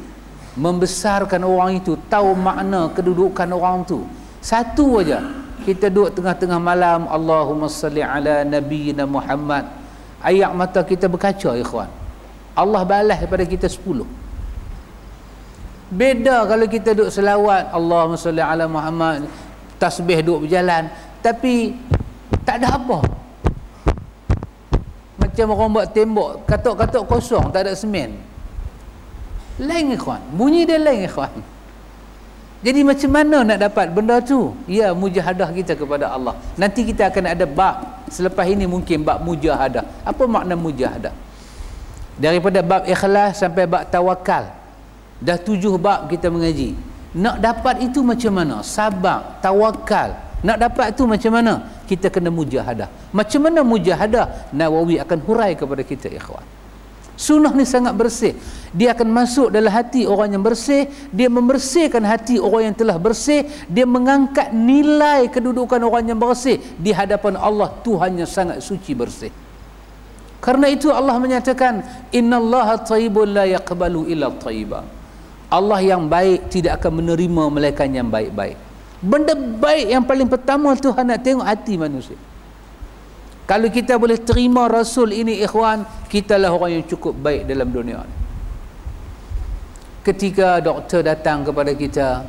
membesarkan orang itu, tahu makna kedudukan orang tu. Satu aja. Kita duduk tengah-tengah malam, Allahumma salli ala nabiyyina Muhammad, ayak mata kita berkaca ikhwan, Allah balas kepada kita 10. Beda kalau kita duduk selawat Allahumma salli ala Muhammad, tasbih duduk berjalan, tapi tak ada apa, macam orang buat tembok, katuk-katuk kosong, tak ada semen. Lain ikhwan, bunyi dia lain ikhwan. Jadi macam mana nak dapat benda tu? Ya, mujahadah kita kepada Allah. Nanti kita akan ada bab selepas ini, mungkin bab mujahadah. Apa makna mujahadah? Daripada bab ikhlas sampai bab tawakal, dah 7 bab kita mengaji. Nak dapat itu macam mana? Sabar, tawakal. Nak dapat itu macam mana? Kita kena mujahadah. Macam mana mujahadah? Nawawi akan hurai kepada kita ikhwan. Sunnah ni sangat bersih. Dia akan masuk dalam hati orang yang bersih, dia membersihkan hati orang yang telah bersih, dia mengangkat nilai kedudukan orang yang bersih di hadapan Allah, Tuhan yang sangat suci bersih. Karena itu Allah menyatakan, innallaha thayyibun la yaqbalu illa thayyiban. Allah yang baik tidak akan menerima melainkan yang baik-baik. Benda baik yang paling pertama Tuhan nak tengok hati manusia. Kalau kita boleh terima Rasul ini ikhwan, kitalah orang yang cukup baik dalam dunia ni. Ketika doktor datang kepada kita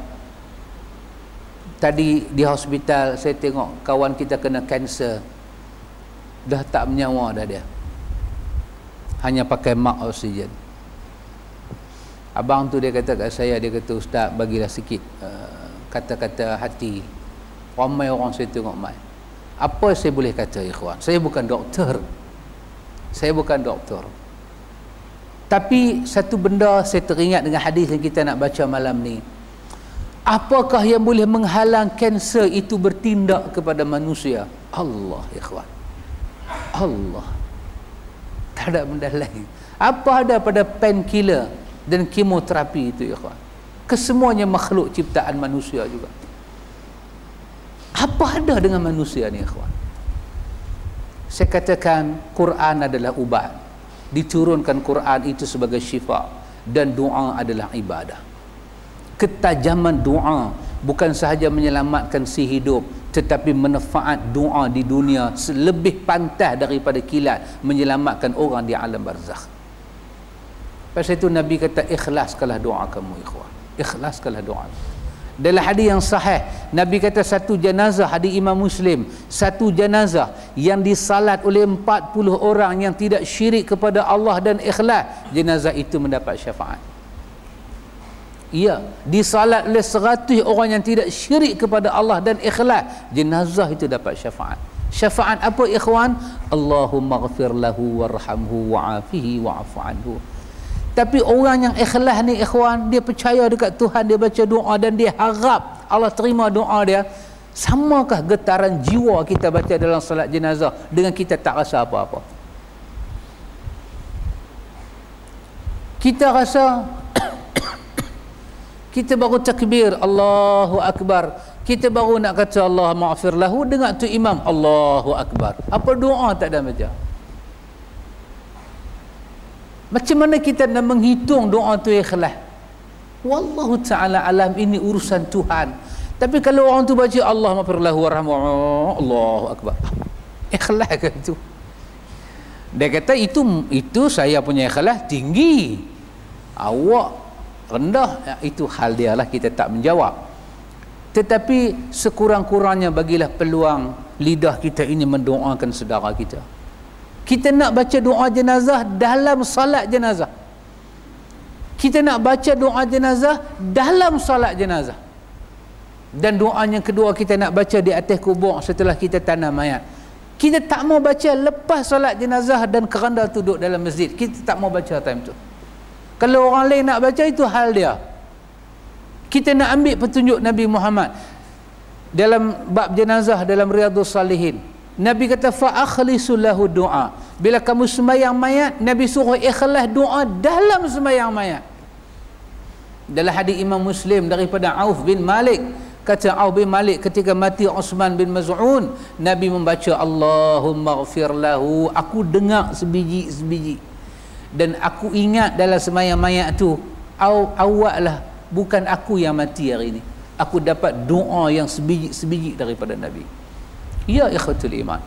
tadi di hospital, saya tengok kawan kita kena kanser, dah tak menyawa dah dia, hanya pakai mak oksigen. Abang tu dia kata kat saya, dia kata, Ustaz bagilah sikit kata-kata hati, ramai orang saya tengok mai. Apa saya boleh kata ikhwan? Saya bukan doktor, saya bukan doktor, tapi satu benda saya teringat dengan hadis yang kita nak baca malam ni. Apakah yang boleh menghalang kanser itu bertindak kepada manusia? Allah ikhwan, Allah. Tak ada benda lain. Apa ada pada painkiller dan kemoterapi itu ikhwan? Kesemuanya makhluk ciptaan manusia juga. Apa ada dengan manusia ni ikhwan? Saya katakan Quran adalah ubat. Diturunkan Quran itu sebagai syifa, dan doa adalah ibadah. Ketajaman doa bukan sahaja menyelamatkan si hidup, tetapi manfaat doa di dunia lebih pantas daripada kilat menyelamatkan orang di alam barzakh. Pasal itu Nabi kata, ikhlaskanlah doa kamu ikhwan, ikhlaskanlah doa. Dalam hadis yang sahih, Nabi kata satu jenazah, hadis Imam Muslim, satu jenazah yang disalat oleh 40 orang yang tidak syirik kepada Allah dan ikhlas, jenazah itu mendapat syafaat. Ya, disalat oleh 100 orang yang tidak syirik kepada Allah dan ikhlas, jenazah itu dapat syafaat. Syafaat apa ikhwan? Allahumma ghafir lahu warhamhu wa'afihi wa'afu anhu. Tapi orang yang ikhlas ni ikhwan, dia percaya dekat Tuhan, dia baca doa dan dia harap Allah terima doa dia. Samakah getaran jiwa kita baca dalam salat jenazah dengan kita tak rasa apa-apa? Kita rasa kita baru takbir Allahu Akbar, kita baru nak kata Allah maghfir lahu, dengar tu imam Allahu Akbar, apa doa tak ada baca. Macam mana kita nak menghitung doa tu ikhlas? Wallahu ta'ala alam, ini urusan Tuhan. Tapi kalau orang tu baca Allah maghfirlahu warhamhu, Allahu akbar, ikhlas ke itu? Dia kata itu saya punya ikhlas tinggi, awak rendah. Itu hal dia lah, kita tak menjawab. Tetapi sekurang-kurangnya bagilah peluang lidah kita ini mendoakan saudara kita. Kita nak baca doa jenazah dalam salat jenazah. Kita nak baca doa jenazah dalam salat jenazah. Dan doa yang kedua kita nak baca di atas kubur setelah kita tanam mayat. Kita tak mau baca lepas salat jenazah dan keranda duduk dalam masjid. Kita tak mau baca time tu. Kalau orang lain nak baca, itu hal dia. Kita nak ambil petunjuk Nabi Muhammad dalam bab jenazah dalam Riyadhus Salihin. Nabi kata fa akhlisu lahu doa. Bila kamu sembahyang mayat, Nabi suruh ikhlas doa dalam sembahyang mayat. Dalam hadis Imam Muslim daripada Auf bin Malik, kata Auf bin Malik ketika mati Uthman bin Maz'un, Nabi membaca Allahumma ghfir lahu. Aku dengar sebiji-sebiji dan aku ingat dalam sembahyang mayat tu, awak lah, bukan aku yang mati hari ini. Aku dapat doa yang sebiji-sebiji daripada Nabi. Ya ikhwatul iman,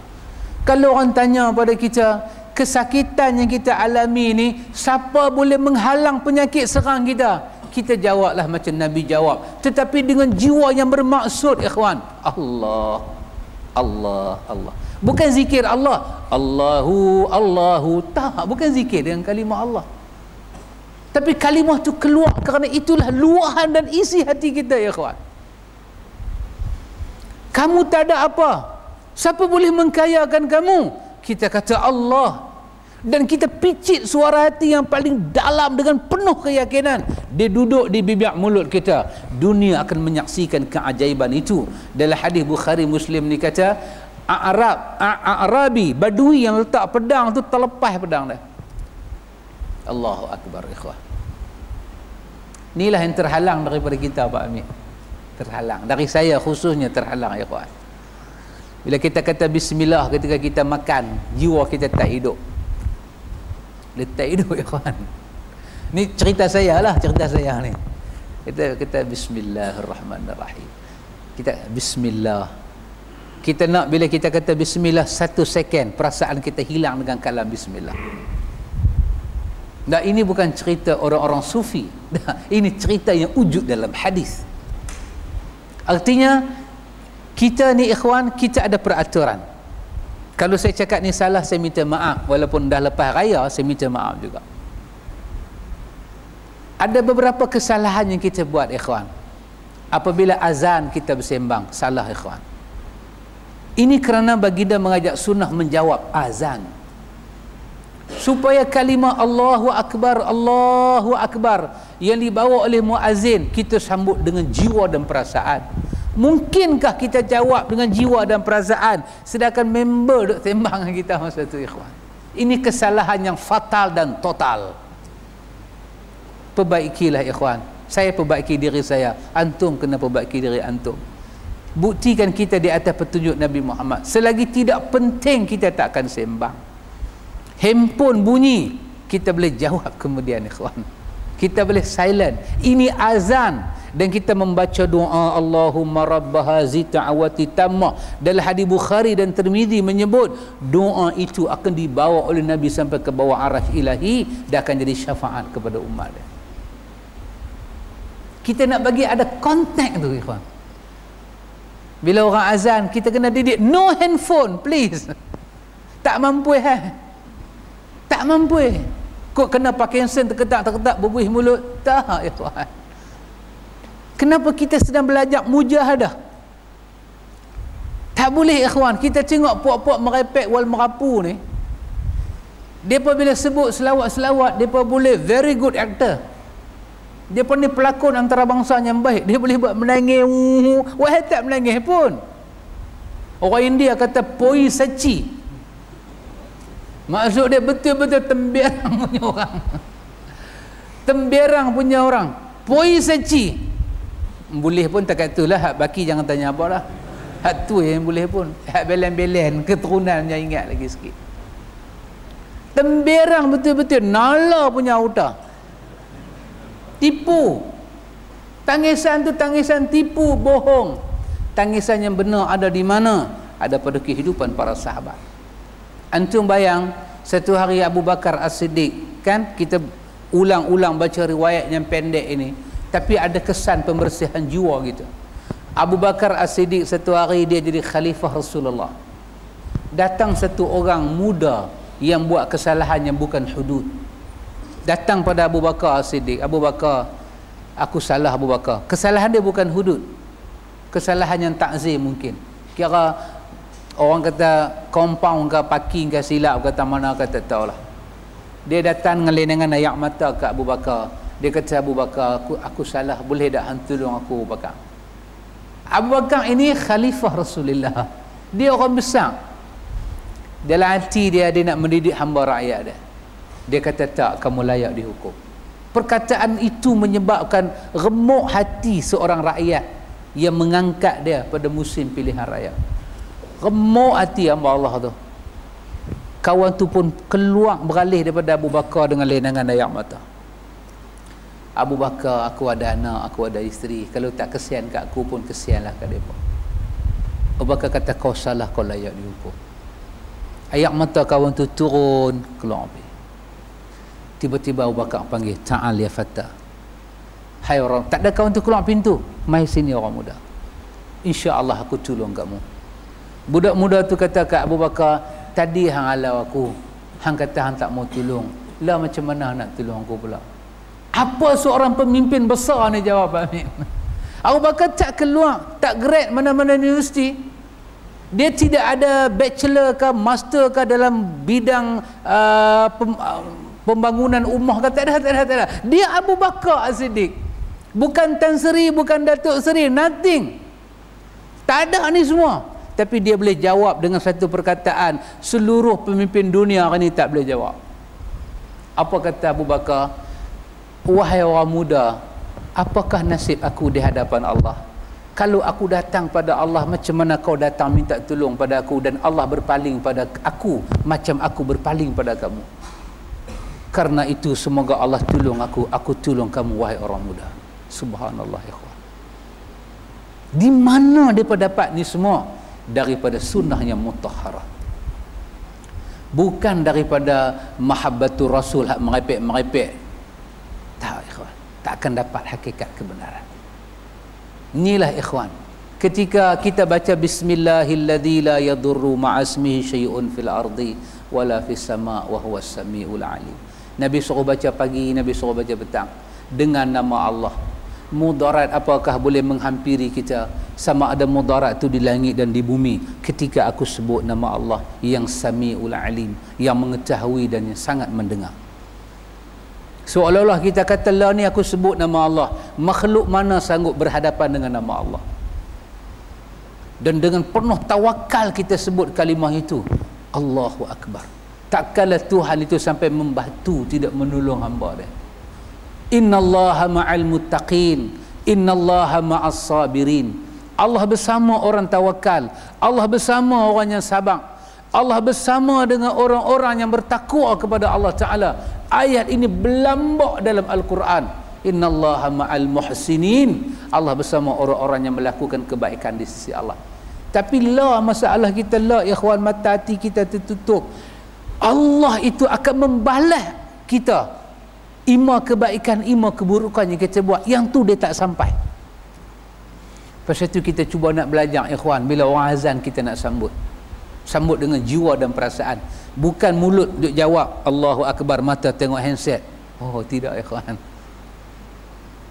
kalau orang tanya pada kita, kesakitan yang kita alami ni, siapa boleh menghalang penyakit serang kita? Kita jawablah macam Nabi jawab, tetapi dengan jiwa yang bermaksud, ikhwan. Allah, Allah, Allah. Bukan zikir Allah, Allahu, Allahu. Tak, bukan zikir dengan kalimah Allah. Tapi kalimah tu keluar kerana itulah luahan dan isi hati kita, ya ikhwan. Kamu tak ada apa, siapa boleh mengkayakan kamu? Kita kata Allah. Dan kita picit suara hati yang paling dalam dengan penuh keyakinan. Dia duduk di bibir mulut kita. Dunia akan menyaksikan keajaiban itu. Dalam hadis Bukhari Muslim ni kata, Arabi, Badui yang letak pedang tu terlepas pedang dia. Allahu Akbar, ikhwah. Inilah yang terhalang daripada kita, Pak Amir. Terhalang. Dari saya khususnya terhalang, ikhwah. Bila kita kata bismillah ketika kita makan, jiwa kita tak hidup. Dia tak hidup, ikhwan. Ni cerita saya lah, cerita saya ni. Kita bismillahirrahmanirrahim. Kita bismillah. Kita nak bila kita kata bismillah 1 second, perasaan kita hilang dengan kalam bismillah. Dan ini bukan cerita orang-orang sufi. Ini cerita yang wujud dalam hadis. Artinya kita ni, ikhwan, kita ada peraturan. Kalau saya cakap ni salah, saya minta maaf. Walaupun dah lepas raya, saya minta maaf juga. Ada beberapa kesalahan yang kita buat, ikhwan. Apabila azan kita bersembang, salah, ikhwan. Ini kerana baginda mengajak sunnah menjawab azan. Supaya kalimah Allahu Akbar yang dibawa oleh muazzin, kita sambut dengan jiwa dan perasaan. Mungkinkah kita jawab dengan jiwa dan perasaan sedangkan member duk sembang dengan kita masa tu, ikhwan? Ini kesalahan yang fatal dan total. Perbaikilah, ikhwan. Saya perbaiki diri saya, antum kena perbaiki diri antum. Buktikan kita di atas petunjuk Nabi Muhammad. Selagi tidak penting, kita tak akan sembang. Handphone bunyi, kita boleh jawab kemudian, ikhwan. Kita boleh silent. Ini azan. Dan kita membaca doa Allahumma rabba hazi ta'awati tammah. Dalam hadis Bukhari dan Tirmizi menyebut doa itu akan dibawa oleh Nabi sampai ke bawah arasy ilahi dan akan jadi syafaat kepada umat dia. Kita nak bagi ada kontak tu, ikhwan. Bila orang azan, kita kena didik no handphone please. Tak mampu, tak mampu. Kok kena Parkinson terketak berbuih mulut? Tak, ikhwan. Kenapa kita sedang belajar mujahadah? Tak boleh, ikhwan. Kita tengok puak-puak merepek wal merapu ni, mereka bila sebut selawat-selawat, mereka boleh very good actor. Mereka ni pelakon antarabangsa yang baik. Dia boleh buat menangis. Wahai tak menangis pun. Orang India kata poi saci. Maksud dia betul-betul temberang punya orang. Temberang punya orang. Poi saci. Boleh pun tak tu lah. Hak baki jangan tanya apa lah. Hak tu yang boleh pun. Hak belen-belen keturunan yang ingat lagi sikit. Temberang betul-betul. Nala punya auta. Tipu. Tangisan tu tangisan tipu, bohong. Tangisan yang benar ada di mana? Ada pada kehidupan para sahabat. Antum bayang, satu hari Abu Bakar As-Siddiq, kan kita ulang-ulang baca riwayat yang pendek ini, tapi ada kesan pembersihan jiwa gitu. Abu Bakar As-Siddiq satu hari dia jadi khalifah Rasulullah. Datang satu orang muda yang buat kesalahan yang bukan hudud. Datang pada Abu Bakar As-Siddiq, Abu Bakar, aku salah Abu Bakar. Kesalahan dia bukan hudud, kesalahan yang takzir mungkin. Kira orang kata compound ke parking ke silap kata mana kata tahu lah. Dia datang dengan ayak mata ke Abu Bakar. Dia kata, Abu Bakar, aku salah, boleh tak hang tolong aku, Abu Bakar? Abu Bakar ini khalifah Rasulullah. Dia orang besar. Dalam hati dia nak mendidik hamba rakyat dia. Dia kata, tak, kamu layak dihukum. Perkataan itu menyebabkan remuk hati seorang rakyat yang mengangkat dia pada musim pilihan raya. Remuk hati hamba Allah tu. Kawan tu pun keluar beralih daripada Abu Bakar dengan lenangan air mata. Abu Bakar, aku ada anak, aku ada isteri. Kalau tak kesian kat aku pun kesianlah kat mereka. Abu Bakar kata, kau salah, kau layak dihukum. Air mata kawan tu turun, keluar api. Tiba-tiba Abu Bakar panggil, ta'al ya fata. Hai orang, tak ada kawan tu keluar pintu. Mai sini orang muda. InsyaAllah aku tolong kamu. Budak muda tu kata kat Abu Bakar, tadi hang halau aku. Hang kata hang tak mau tolong. Lah macam mana nak tolong aku pula? Apa seorang pemimpin besar ni jawab Amin? Abu Bakar tak keluar, tak grad mana-mana universiti. Dia tidak ada bachelor ke master ke dalam bidang pembangunan ummah ke, tak ada. Dia Abu Bakar As-Siddiq. Bukan Tan Sri, bukan Datuk Seri, nothing. Tak ada ni semua. Tapi dia boleh jawab dengan satu perkataan seluruh pemimpin dunia hari ni tak boleh jawab. Apa kata Abu Bakar? Wahai orang muda, apakah nasib aku di hadapan Allah? Kalau aku datang pada Allah, macam mana kau datang minta tolong pada aku, dan Allah berpaling pada aku macam aku berpaling pada kamu? Karena itu semoga Allah tolong aku tolong kamu, wahai orang muda. Subhanallah, ikhwan. Di mana dia dapat ni semua? Daripada sunnah yang mutahharah, bukan daripada mahabbatur rasul hak merepek-merepek. Tak, ikhwan, tak akan dapat hakikat kebenaran. Inilah ikhwan, ketika kita baca bismillahilladzi la yadurru ma'asmihi syai'un fil ardi wala fis sama' wa huwas samiul alim. Nabi suruh baca pagi, Nabi suruh baca petang dengan nama Allah. Mudarat apakah boleh menghampiri kita, sama ada mudarat tu di langit dan di bumi, ketika aku sebut nama Allah yang Samiul Alim, yang mengetahui dan yang sangat mendengar. Seolah-olah kita kata, lah ni aku sebut nama Allah, makhluk mana sanggup berhadapan dengan nama Allah? Dan dengan penuh tawakal kita sebut kalimah itu, Allahu Akbar. Takkanlah Tuhan itu sampai membantu, tidak menolong hamba dia. Innallaha ma'al muttaqin, innallaha ma'as sabirin. Allah bersama orang tawakal, Allah bersama orang yang sabar, Allah bersama dengan orang-orang yang bertakwa kepada Allah Ta'ala. Ayat ini berlambak dalam Al-Quran. Innallaha ma'al muhsinin. Allah bersama orang-orang yang melakukan kebaikan di sisi Allah. Tapi lah, masalah kita lah, ikhwan, mata hati kita tertutup. Allah itu akan membalas kita ima kebaikan, ima keburukan yang kita buat, yang tu dia tak sampai. Pasal itu kita cuba nak belajar, ikhwan, bila orang azan kita nak sambut dengan jiwa dan perasaan, bukan mulut duk jawab Allahu Akbar, mata tengok handset. Oh tidak, ikhwan.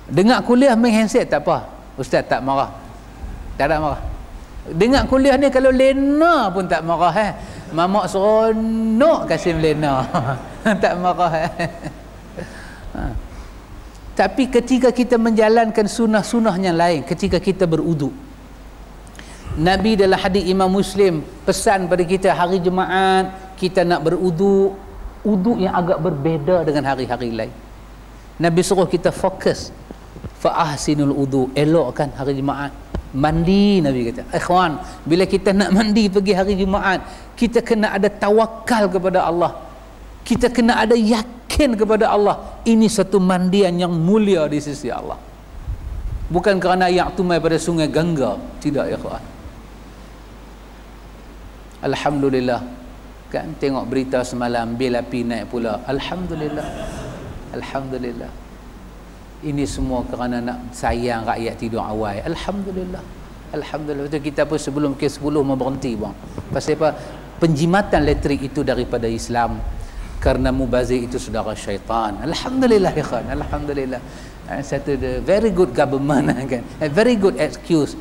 Dengar kuliah main handset tak apa, ustaz tak marah, tak ada marah. Dengar kuliah ni kalau lena pun tak marah. Mamak seronok kasih lena tak marah. Tapi ketika kita menjalankan sunnah-sunnah yang lain, ketika kita berwuduk, Nabi dalam hadis Imam Muslim pesan pada kita hari Jumaat kita nak berwuduk, wuduk yang agak berbeza dengan hari-hari lain. Nabi suruh kita fokus, fa ahsinul wudu, elokkan hari Jumaat mandi. Nabi kata, ikhwan, bila kita nak mandi pergi hari Jumaat, kita kena ada tawakal kepada Allah, kita kena ada yakin kepada Allah. Ini satu mandian yang mulia di sisi Allah. Bukan kerana air tumai pada sungai Gangga, tidak ya kawan. Alhamdulillah, kan tengok berita semalam bil api naik pula. Alhamdulillah, alhamdulillah. Ini semua kerana nak sayang rakyat tidur awal. Alhamdulillah, alhamdulillah. Itu kita pun sebelum ke 10 mau berhenti bang. Pasal apa? Penjimatan elektrik itu daripada Islam, karena mubazir itu saudara syaitan. Alhamdulillah ya kawan, alhamdulillah. Satu the very good government kan, a very good excuse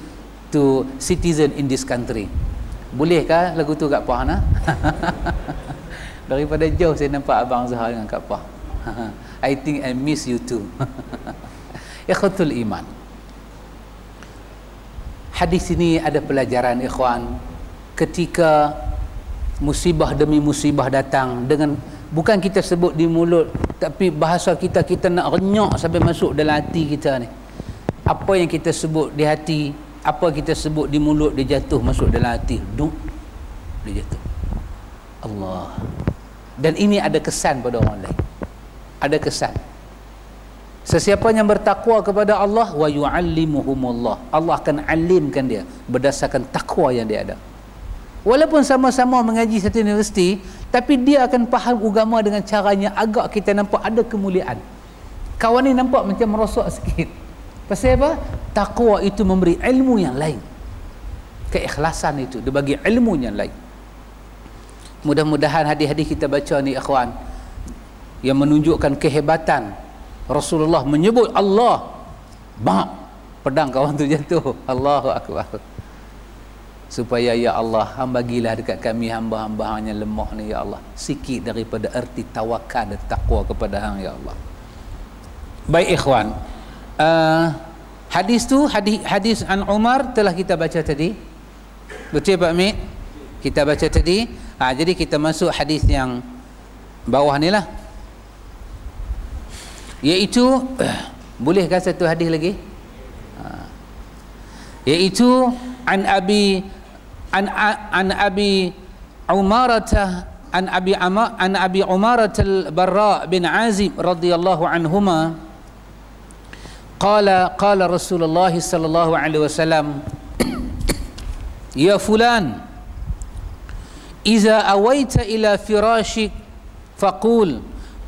to citizen in this country. Bolehkah lagu tu Kak Pah nah? Daripada jauh saya nampak Abang Zahar dengan Kak Pah. I think I miss you too. Ikhwatul iman. Hadis ini ada pelajaran ikhwan. Ketika musibah demi musibah datang, dengan bukan kita sebut di mulut, tapi bahasa kita nak renyok sampai masuk dalam hati kita ni. Apa yang kita sebut di hati, apa kita sebut di mulut, dia jatuh masuk dalam hati. Duk, dia jatuh. Allah. Dan ini ada kesan pada orang lain. Ada kesan. Sesiapa yang bertakwa kepada Allah, wa yu'allimuhumullah, Allah akan alimkan dia berdasarkan takwa yang dia ada. Walaupun sama-sama mengaji satu universiti, tapi dia akan faham agama dengan caranya agak kita nampak ada kemuliaan. Kawan ni nampak macam merosak sikit. Pasal apa? Takwa itu memberi ilmu yang lain. Keikhlasan itu dia bagi ilmu yang lain. Mudah-mudahan hadis-hadis kita baca ni ikhwan, yang menunjukkan kehebatan Rasulullah menyebut Allah, bang, pedang kawan tu jatuh. Allahu akbar. Supaya ya Allah, hamba bagilah dekat kami hamba-hamba yang lemah ni ya Allah sikit daripada erti tawakal dan takwa kepada Hang ya Allah. Baik ikhwan, hadis tu hadis an Umar telah kita baca tadi, betul Pak Mit? Kita baca tadi. Jadi kita masuk hadis yang bawah ni lah, iaitu bolehkah satu hadis lagi? Iaitu an Abi Umarah an Abi Umarah al-Barra bin Azib radhiyallahu anhuma qala Rasulullah sallallahu alaihi wasallam ya fulan iza awaita ila firashik faqul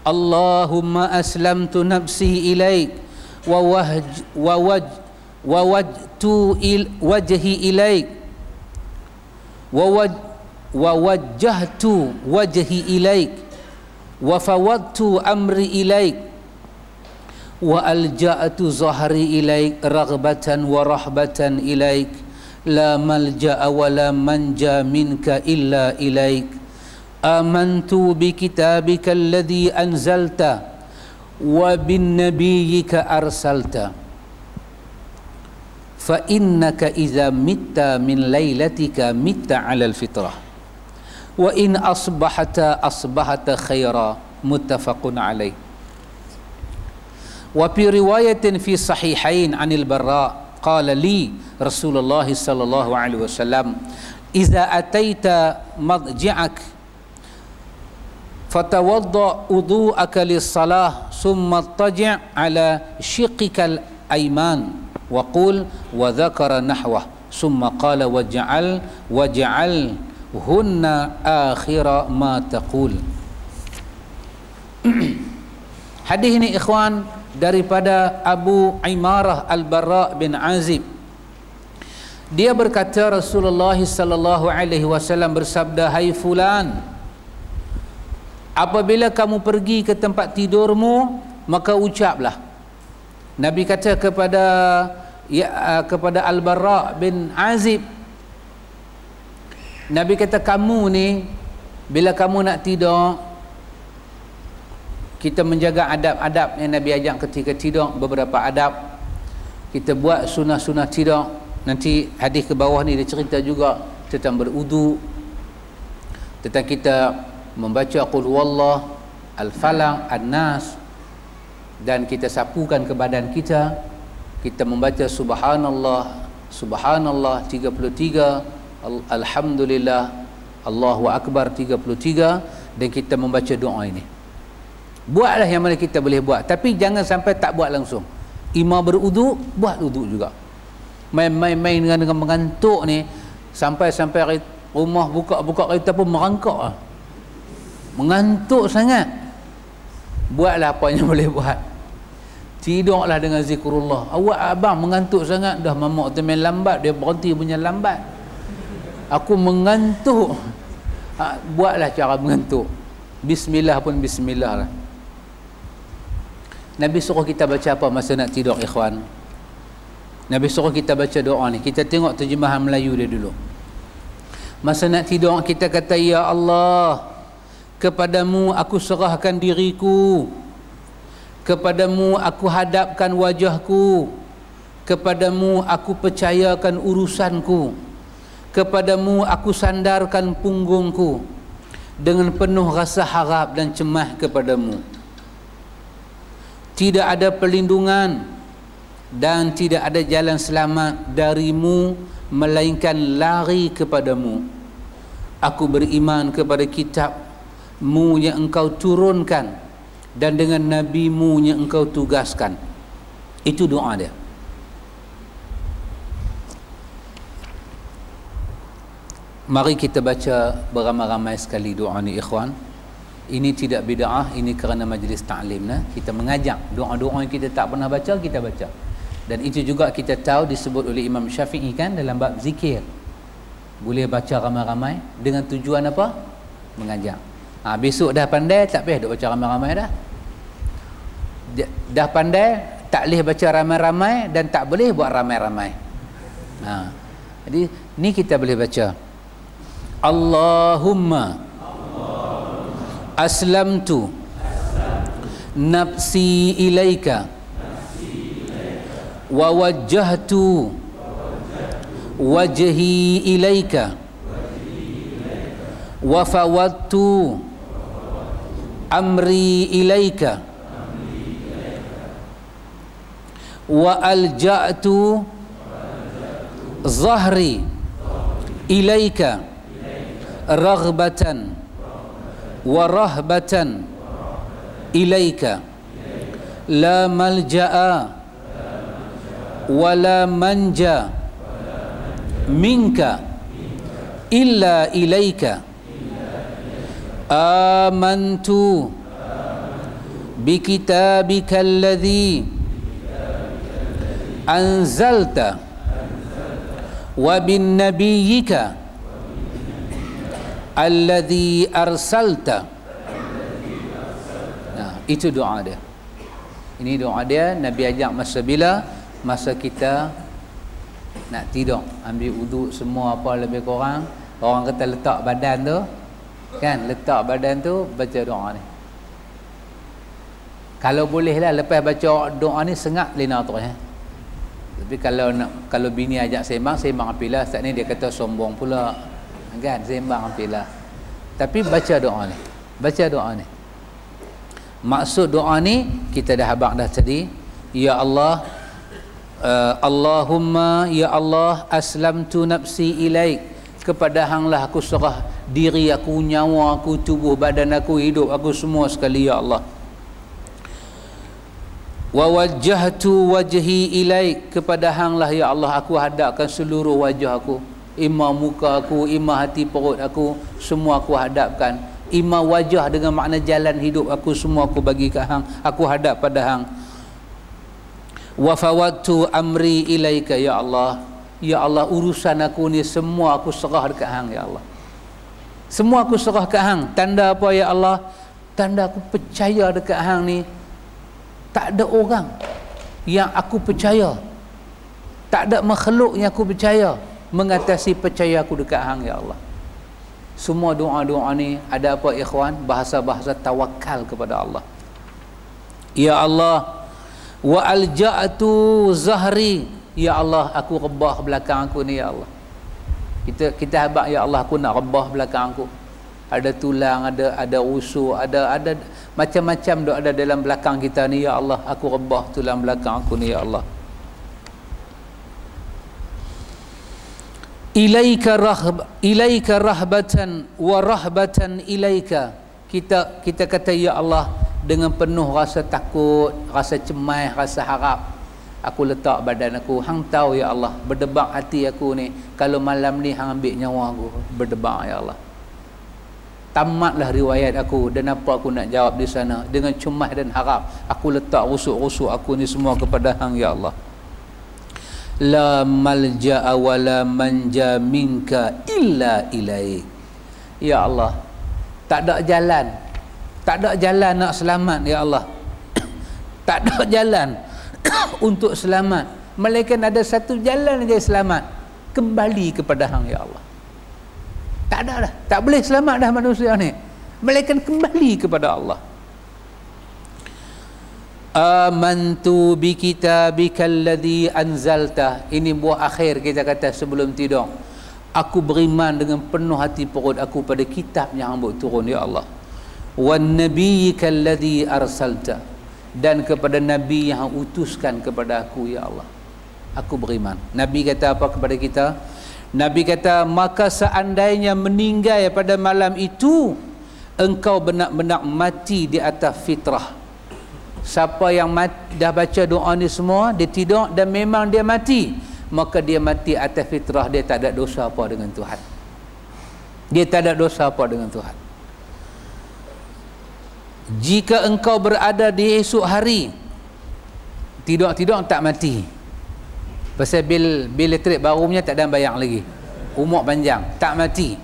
Allahumma aslamtu nafsi ilaik wa wajtu wajhi ilaik wa wajjahtu wajhi ilaik wa fawadtu amri ilaik wa alja'tu zahri ilaik raghbatan wa rahbatan ilaik la malja'a wa la manja minka illa ilaik amantu bi kitabika alladhi anzalta wa bin nabiyyika arsalta fa innaka idza mitta min lailatika mitta 'ala al-fitrah wa in asbahata khaira muttafaqun alaih. Wa fi riwayatin fi sahihain 'anil Barra qala li Rasulullah sallallahu alaihi wasallam idza ataita madji'ak fatawadda wudu'aka lis-salah thumma taji' 'ala shiqqika al-ayman wa qul wa dhakara nahwah summa qala waj'al hunna akhira ma taqul. Hadis ini ikhwan daripada Abu Umarah al-Barra bin Azib. Dia berkata Rasulullah sallallahu alaihi wasallam bersabda, hai fulan, apabila kamu pergi ke tempat tidurmu maka ucaplah. Nabi kata kepada Al-Barra bin Azib, Nabi kata kamu ni bila kamu nak tidur, kita menjaga adab-adab yang Nabi ajak ketika tidur. Beberapa adab kita buat, sunah-sunah tidur. Nanti hadis ke bawah ni dia cerita juga tentang berudu, tentang kita membaca qul huwallah, al-falaq, an-nas, dan kita sapukan ke badan kita. Kita membaca subhanallah 33, alhamdulillah, Allahu akbar 33, dan kita membaca doa ini. Buatlah yang mana kita boleh buat, tapi jangan sampai tak buat langsung. Imam berwuduk, buat wuduk juga. Main-main dengan mengantuk ni, sampai rumah buka kereta pun merangkak lah. Mengantuk sangat. Buatlah apa yang boleh buat. Tidurlah dengan zikrullah. Awak abang mengantuk sangat, dah mamak tu main lambat, dia berhenti punya lambat. Aku mengantuk. Buatlah cara mengantuk. Bismillah pun bismillah lah. Nabi suruh kita baca apa masa nak tidur, ikhwan? Nabi suruh kita baca doa ni. Kita tengok terjemahan Melayu dia dulu. Masa nak tidur kita kata, Ya Allah, kepadamu aku serahkan diriku, kepadamu aku hadapkan wajahku, kepadamu aku percayakan urusanku, kepadamu aku sandarkan punggungku, dengan penuh rasa harap dan cemas kepadamu. Tidak ada perlindungan dan tidak ada jalan selamat darimu melainkan lari kepadamu. Aku beriman kepada kitabmu yang engkau turunkan dan dengan nabimu yang engkau tugaskan. Itu doa dia. Mari kita baca beramai-ramai sekali doa ni, ikhwan. Ini tidak bid'ah, ini kerana majlis ta'lim nah. Kita mengajak doa-doa yang kita tak pernah baca, kita baca. Dan itu juga kita tahu disebut oleh Imam Syafi'i kan dalam bab zikir. Boleh baca ramai-ramai dengan tujuan apa? Mengajak. Besok dah pandai, tak payah duk baca ramai-ramai dah. Dah pandai, tak boleh baca ramai-ramai dan tak boleh buat ramai-ramai. Jadi ni kita boleh baca. Allahumma aslamtu nafsi ilaika wa wajjahtu wajhi ilaika wa fawwadtu amri ilaika wa alja'tu zahri ilaika raghbatan wa rahbatan ilaika la malja'a wa la manja minka illa ilaika amantu bi kitabika alladhi anzalta wa bin nabiyyika alladhi arsalta. Itu doa dia. Ini doa dia. Nabi ajak masa bila? Masa kita nak tidur, ambil wuduk semua apa lebih kurang. Orang kata letak badan tu kan, letak badan tu, baca doa ni. Kalau boleh lah lepas baca doa ni sengat lina terus ya. Tapi kalau bini ajak sembang apilah. Saat ni dia kata sombong pula kan, sembang apilah. Tapi baca doa ni, baca doa ni. Maksud doa ni kita dah habaq dah tadi. Ya Allah, Allahumma ya Allah, aslamtu nafsi ilaik, kepada hanglah aku serah diri aku, nyawa aku, tubuh badan aku, hidup aku semua sekali ya Allah. Wa wajjahtu wajhi ilaik, kepada hanglah ya Allah aku hadapkan seluruh wajah aku, imam muka aku, imam hati perut aku, semua aku hadapkan. Imam wajah dengan makna jalan hidup aku, semua aku bagi ke hang, aku hadap pada hang. Wa fawwadtu amri ilaika ya Allah, ya Allah urusan aku ni semua aku serah dekat hang ya Allah, semua aku serah dekat hang. Tanda apa ya Allah? Tanda aku percaya dekat hang ni tak ada orang yang aku percaya, tak ada makhluk yang aku percaya mengatasi percaya aku dekat hang ya Allah. Semua doa-doa ni ada apa ikhwan? Bahasa-bahasa tawakal kepada Allah. Ya Allah, wa alja'tu zahri, ya Allah aku rebah belakang aku ni ya Allah. Kita habaq ya Allah, aku nak rebah belakang aku. Ada tulang, ada usus, ada macam-macam dok ada dalam belakang kita ni ya Allah, aku rebah tulang belakang aku ni ya Allah. Ilaika rahbatan wa rahbatan ilaika, kita kata ya Allah dengan penuh rasa takut, rasa cemas, rasa harap. Aku letak badan aku, hang tahu ya Allah, berdebak hati aku ni, kalau malam ni hang ambil nyawa aku, berdebak ya Allah. Tamatlah riwayat aku, dan apa aku nak jawab di sana, dengan cemas dan harap aku letak rusuk-rusuk aku ni semua kepada hang ya Allah. La malja'a wa la manja minka illa ilaik. Ya Allah, tak ada jalan nak selamat ya Allah. Tak ada jalan untuk selamat, melainkan ada satu jalan saja selamat, kembali kepada hang ya Allah. Tak ada dah, tak boleh selamat dah manusia ni, melainkan kembali kepada Allah. Amantu bi kitabikal ladzi anzalta. Ini buah akhir kita kata sebelum tidur. Aku beriman dengan penuh hati perut aku pada kitab yang hang buat turun ya Allah. Wan nabiyyikal ladzi arsalta, dan kepada nabi yang utuskan kepada aku ya Allah. Aku beriman. Nabi kata apa kepada kita? Nabi kata, maka seandainya meninggal pada malam itu, engkau benar-benar mati di atas fitrah. Siapa yang dah baca doa ni semua, dia tidur dan memang dia mati, maka dia mati atas fitrah, dia tak ada dosa apa dengan Tuhan. Dia tak ada dosa apa dengan Tuhan. Jika engkau berada di esok hari, tidur-tidur tak mati. Pasal bil elektrik baru punya tak ada bayar lagi, umur panjang, tak mati.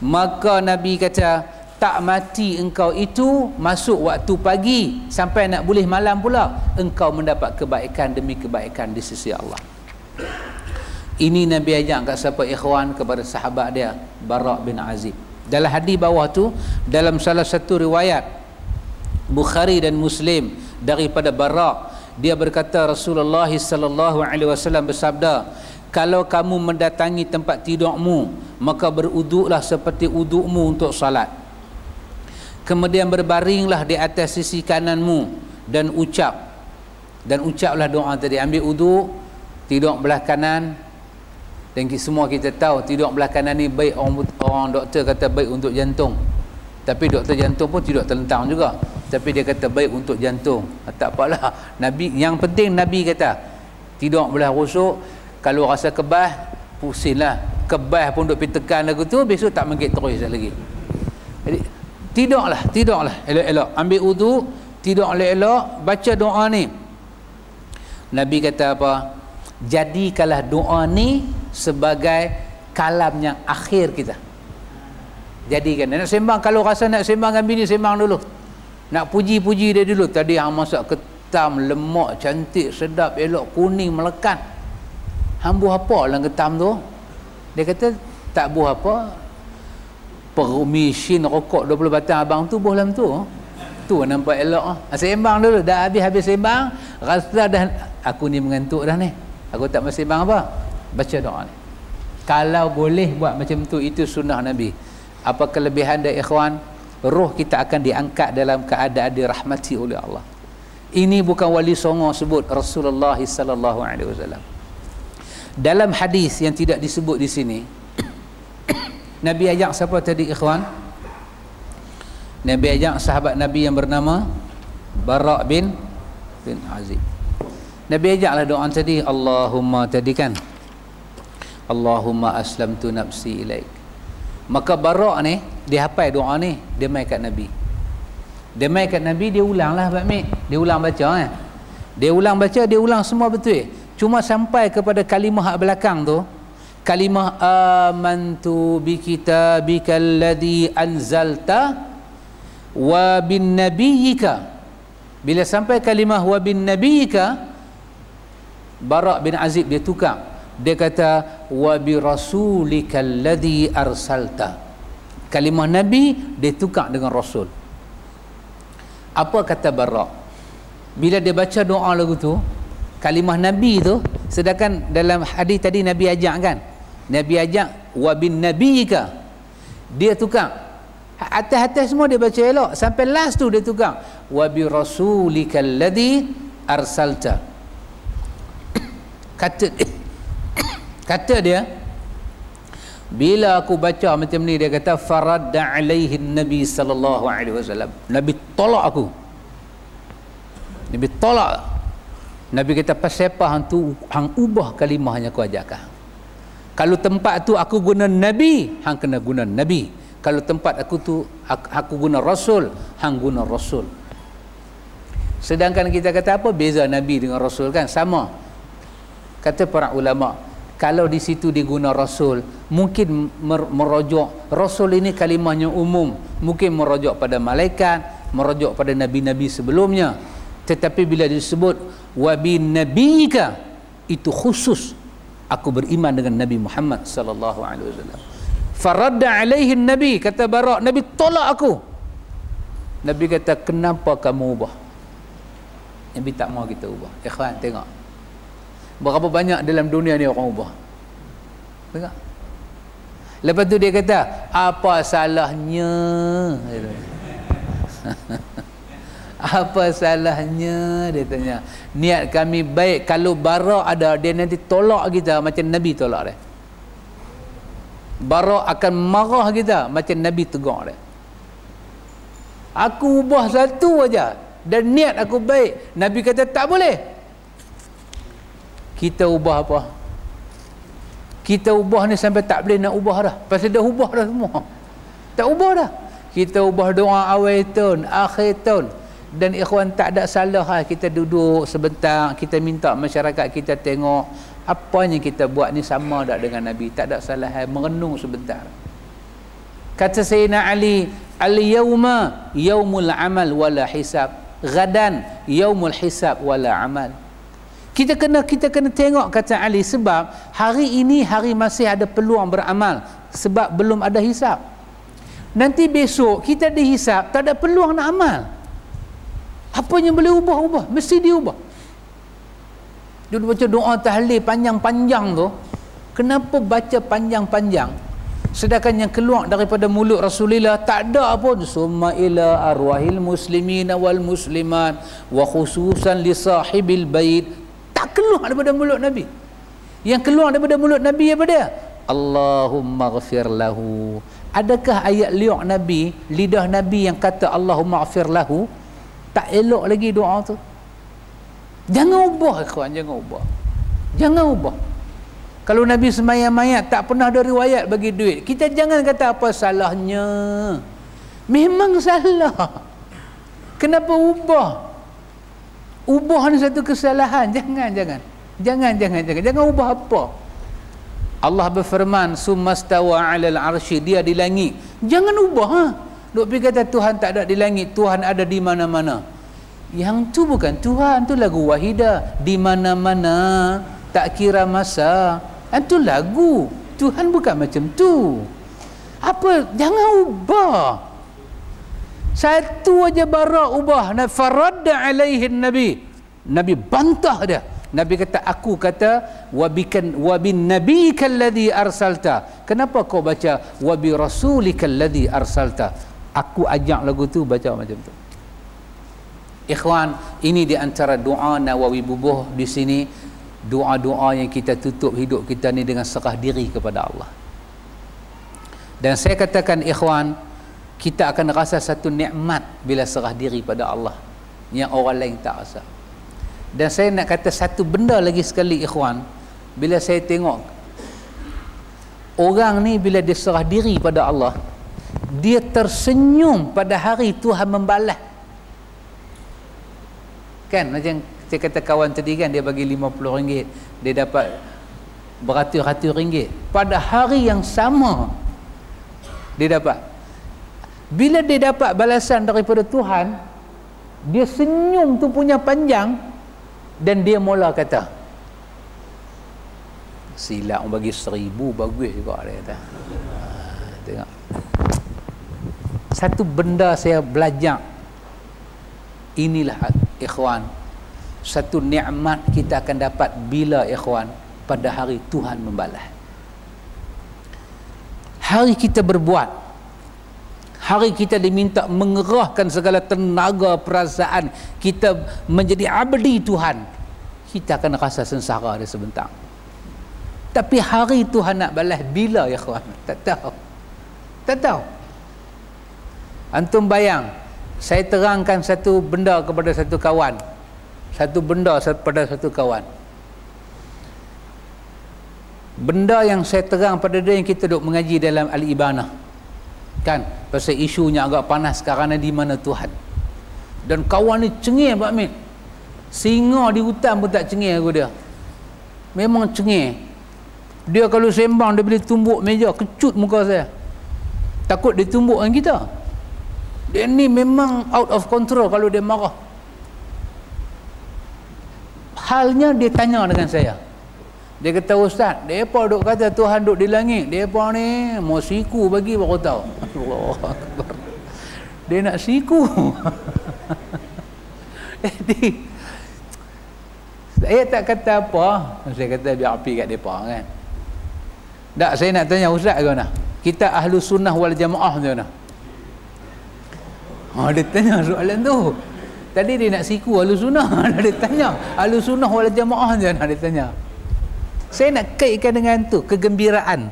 Maka Nabi kata, tak mati engkau itu masuk waktu pagi sampai nak boleh malam pula, engkau mendapat kebaikan demi kebaikan di sisi Allah. Ini Nabi ajak kat siapa ikhwan, kepada sahabat dia Bara' bin Azib. Dalam hadis bawah tu, dalam salah satu riwayat Bukhari dan Muslim daripada Bara', dia berkata Rasulullah sallallahu alaihi wasallam bersabda, kalau kamu mendatangi tempat tidurmu, maka beruduklah seperti udukmu untuk salat. Kemudian berbaringlah di atas sisi kananmu dan ucaplah doa tadi. Ambil uduk, tidur belah kanan. Dan semua kita tahu tidur belah kanan ni baik, orang doktor kata baik untuk jantung. Tapi doktor jantung pun tidur terlentang juga, tapi dia kata baik untuk jantung. Tak apalah, Nabi, yang penting Nabi kata tidur belah rusuk. Kalau rasa kebah, pusinglah. Kebah pun duk pergi tekan lagu tu, besok tak mengget terus lagi. Jadi tidurlah elok-elok, ambil wudu, tidur elok-elok, baca doa ni. Nabi kata apa? Jadikanlah doa ni sebagai kalam yang akhir kita. Jadikan nak sembang, kalau rasa nak sembang dengan bini, sembang dulu. Nak puji-puji dia dulu. Tadi hang masak ketam, lemak, cantik, sedap, elok, kuning, melekat. Hang buah apa dalam ketam tu? Dia kata tak buah apa, permisin rokok 20 batang abang tu buah dalam tu. Tu nampak elok. Sembang dulu. Dah habis sembang, rasa dah aku ni mengantuk dah ni, aku tak masih sembang apa, baca doa ni. Kalau boleh buat macam tu, itu sunnah Nabi. Apa kelebihan dia ikhwan? Roh kita akan diangkat dalam keadaan dirahmati oleh Allah. Ini bukan wali songo sebut, Rasulullah sallallahu alaihi wasallam. Dalam hadis yang tidak disebut di sini, Nabi ajak siapa tadi ikhwan? Nabi ajak sahabat Nabi yang bernama Bara' bin Azib. Nabi ajaklah doa tadi, Allahumma tadi kan, Allahumma aslamtu nafsi ilaik. Maka Bara' ni dia hafal doa ni, dia mai kat Nabi. Dia mai kat Nabi, dia ulanglah Pak Mik. Dia ulang baca kan. Dia ulang baca, dia ulang semua betul. Cuma sampai kepada kalimah hak belakang tu, kalimah amantu bi kitabikal ladzi anzalta wa bin nabiyyika. Bila sampai kalimah wa bin nabiyyika, Bara' bin Azib dia tukar. Dia kata wa bi rasulikal ladzi arsalta. Kalimah nabi dia tukar dengan rasul. Apa kata Bara'? Bila dia baca doa lagu tu, kalimah nabi tu, sedangkan dalam hadis tadi Nabi ajak kan, Nabi ajak wa bin nabiyyika, dia tukar. Atas-atas semua dia baca elok, sampai last tu dia tukar wa bi rasulikal ladzi arsalta. Kata dia, bila aku baca macam ni, dia kata faradda alaihi Nabi sallallahu alaihi wasallam. Nabi tolak aku. Nabi tolak. Nabi kata pasal apa hang tu hang ubah kalimah yang aku ajarkan. Kalau tempat tu aku guna nabi, hang kena guna nabi. Kalau tempat aku tu aku guna rasul, hang guna rasul. Sedangkan kita kata apa beza nabi dengan rasul kan? Sama. Kata para ulama, kalau di situ diguna rasul, mungkin merujuk rasul ini kalimahnya umum, mungkin merujuk pada malaikat, merujuk pada nabi-nabi sebelumnya. Tetapi bila disebut wabin nabiyika, itu khusus aku beriman dengan Nabi Muhammad sallallahu alaihi wasallam. Faradda alaihi nabi, kata Bara, Nabi tolak aku. Nabi kata, kenapa kamu ubah? Nabi tak mau kita ubah. Ikhwan tengok, berapa banyak dalam dunia ni orang ubah. Tengok. Lepas tu dia kata, apa salahnya? Apa salahnya? Dia tanya. Niat kami baik. Kalau Bara ada, dia nanti tolak kita macam Nabi tolak dia. Bara akan marah kita macam Nabi tegur dia. Aku ubah satu aja dan niat aku baik. Nabi kata tak boleh. Kita ubah apa? Kita ubah ni sampai tak boleh nak ubah dah. Pasal dah ubah dah semua. Tak ubah dah. Kita ubah doa awal tahun, akhir tahun. Dan ikhwan tak ada salah kita duduk sebentar, kita minta masyarakat kita tengok apa yang kita buat ni sama tak dengan Nabi. Tak ada salah, merenung sebentar. Kata Sayyidina Ali, al-yawma yaumul amal wala hisab, gadan yaumul hisab wala amal. Kita kena tengok, kata Ali, sebab hari ini hari masih ada peluang beramal sebab belum ada hisab. Nanti besok kita dihisab, tak ada peluang nak amal. Apa yang boleh ubah? Mesti diubah. Dia baca doa tahlil panjang-panjang tu. Kenapa baca panjang-panjang? Sedangkan yang keluar daripada mulut Rasulullah tak ada pun. Summa ila arwahil muslimin wal muslimat wa khususan li sahibil bait. Tak keluar daripada mulut Nabi. Yang keluar daripada mulut Nabi apa dia? Allahumma ghafir lahu. Adakah ayat liuk Nabi, lidah Nabi yang kata Allahumma ghafir lahu? Tak elok lagi doa tu. Jangan ubah, ikhwan, jangan ubah. Jangan ubah. Kalau Nabi semayang mayat tak pernah ada riwayat bagi duit, kita jangan kata apa salahnya. Memang salah. Kenapa ubah? Ubah ni satu kesalahan. Jangan ubah apa. Allah berfirman, summastawa 'alal 'arsy, dia di langit. Jangan ubah. Duk pergi kata Tuhan tak ada di langit, Tuhan ada di mana-mana. Yang tu bukan Tuhan, tu lagu Wahidah. Di mana-mana, tak kira masa. Itu lagu. Tuhan bukan macam tu. Apa? Jangan ubah. Satu aja Bara ubah. Faradda alaihi nabi. Nabi bantah dia. Nabi kata, aku kata wabin nabiyika alladhi arsalta. Kenapa kau baca wabi rasulika alladhi arsalta? Aku ajak lagu tu baca macam tu. Ikhwan, ini di antara doa Nawawi Bubuh di sini, doa-doa yang kita tutup hidup kita ni dengan serah diri kepada Allah. Dan saya katakan ikhwan, kita akan rasa satu nikmat bila serah diri pada Allah yang orang lain tak rasa. Dan saya nak kata satu benda lagi sekali ikhwan, bila saya tengok orang ni bila dia serah diri pada Allah, dia tersenyum pada hari Tuhan membalas. Kan macam saya kata kawan tadi kan, dia bagi RM50, dia dapat beratus-ratus ringgit. Pada hari yang sama dia dapat. Bila dia dapat balasan daripada Tuhan, dia senyum tu punya panjang, dan dia mula kata, silap bagi 1000 bagus juga, dia kata. Tengok. Satu benda saya belajar, inilah ikhwan, satu nikmat kita akan dapat bila ikhwan pada hari Tuhan membalas. Hari kita berbuat, hari kita diminta mengerahkan segala tenaga perasaan kita menjadi abdi Tuhan, kita akan rasa sengsara dia sebentar. Tapi hari Tuhan nak balas bila ikhwan? Tak tahu. Tak tahu. Antum bayang, saya terangkan satu benda kepada satu kawan. satu benda pada satu kawan. Benda yang saya terang pada dia yang kita duk mengaji dalam Al-Ibanah. Kan? Pasal isunya agak panas sekarang ni, di mana Tuhan. Dan kawan ni cengih Pak Min. Singa di hutan pun tak cengih aku dia. Memang cengih. Dia kalau sembang dia boleh tumbuk meja, kecut muka saya. Takut dia tumbuk dengan kita. Dia ni memang out of control kalau dia marah. Halnya dia tanya dengan saya. Dia kata, Ustaz, depa duk kata Tuhan duk di langit. Depa ni mau siku bagi baru tahu. Allah Akbar. Dia nak siku. Jadi saya tak kata apa. Saya kata biar api kat depa kan. Tak, saya nak tanya Ustaz ke mana? Kita ahlu sunnah wal jamaah macam mana? Dia tanya soalan tu. Tadi dia nak siku ahlu sunnah. Dia tanya ahlu sunnah wal jamaah macam mana? Dia tanya. Saya nak kaitkan dengan tu, kegembiraan.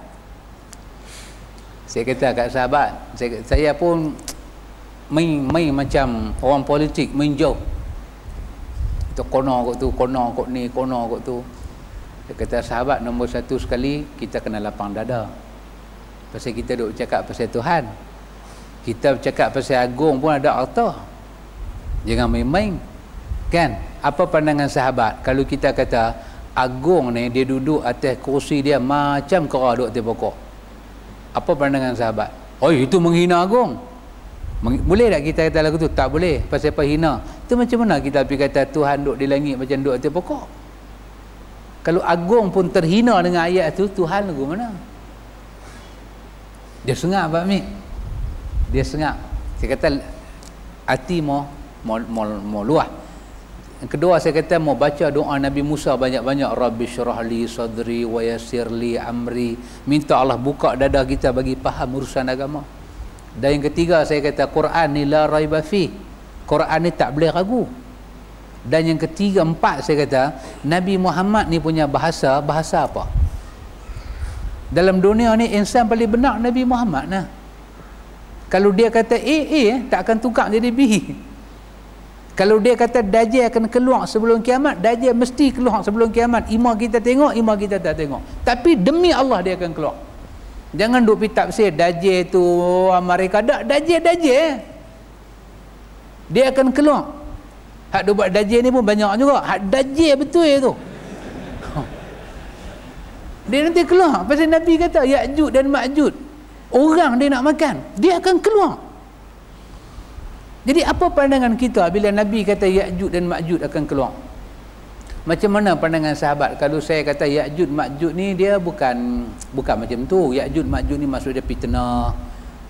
Saya kata kat sahabat, saya pun main macam orang politik, main jauh. Itu kono kot tu, kono kot ni, kono kot tu. Dia kata, sahabat, nombor satu sekali kita kena lapang dada. Pasal kita duk cakap pasal Tuhan. Kita bercakap pasal agung pun ada arta. Jangan main-main. Kan? Apa pandangan sahabat kalau kita kata agung ni dia duduk atas kursi dia macam kera duduk atas pokok? Apa pandangan sahabat? Oh, itu menghina agung. Boleh tak kita kata lagu tu? Tak boleh. Pasal apa hina? Itu macam mana kita pergi kata Tuhan duduk di langit macam duduk atas pokok? Kalau agung pun terhina dengan ayat tu, Tuhan lagu mana? Dia sengak Pak Mik. Dia sengak. Saya kata hati mau luah. Yang kedua, saya kata mau baca doa Nabi Musa banyak-banyak. Rabbi syrah li sadri wa yassir li amri. Minta Allah buka dada kita bagi faham urusan agama. Dan yang ketiga, saya kata Quran ni la raiba fi. Quran ni tak boleh ragu. Dan yang ketiga, empat, saya kata Nabi Muhammad ni punya bahasa apa? Dalam dunia ni insan paling benar Nabi Muhammad nah. Kalau dia kata A, tak akan tukar jadi B. Kalau dia kata Dajjal akan keluar sebelum kiamat, Dajjal mesti keluar sebelum kiamat. Ima kita tengok, ima kita tak tengok. Tapi demi Allah dia akan keluar. Jangan duk pergi tafsir Dajjal tu mereka tak. Dajjal dia akan keluar. Hak dia buat Dajjal ni pun banyak juga. Hak Dajjal betul tu. Dia nanti keluar. Pasal Nabi kata Ya'jud dan Ma'jud, orang dia nak makan, dia akan keluar. Jadi apa pandangan kita bila Nabi kata Ya'jud dan Ma'jud akan keluar? Macam mana pandangan sahabat kalau saya kata Ya'jud Ma'jud ni dia bukan macam tu. Ya'jud Ma'jud ni maksud dia fitnah,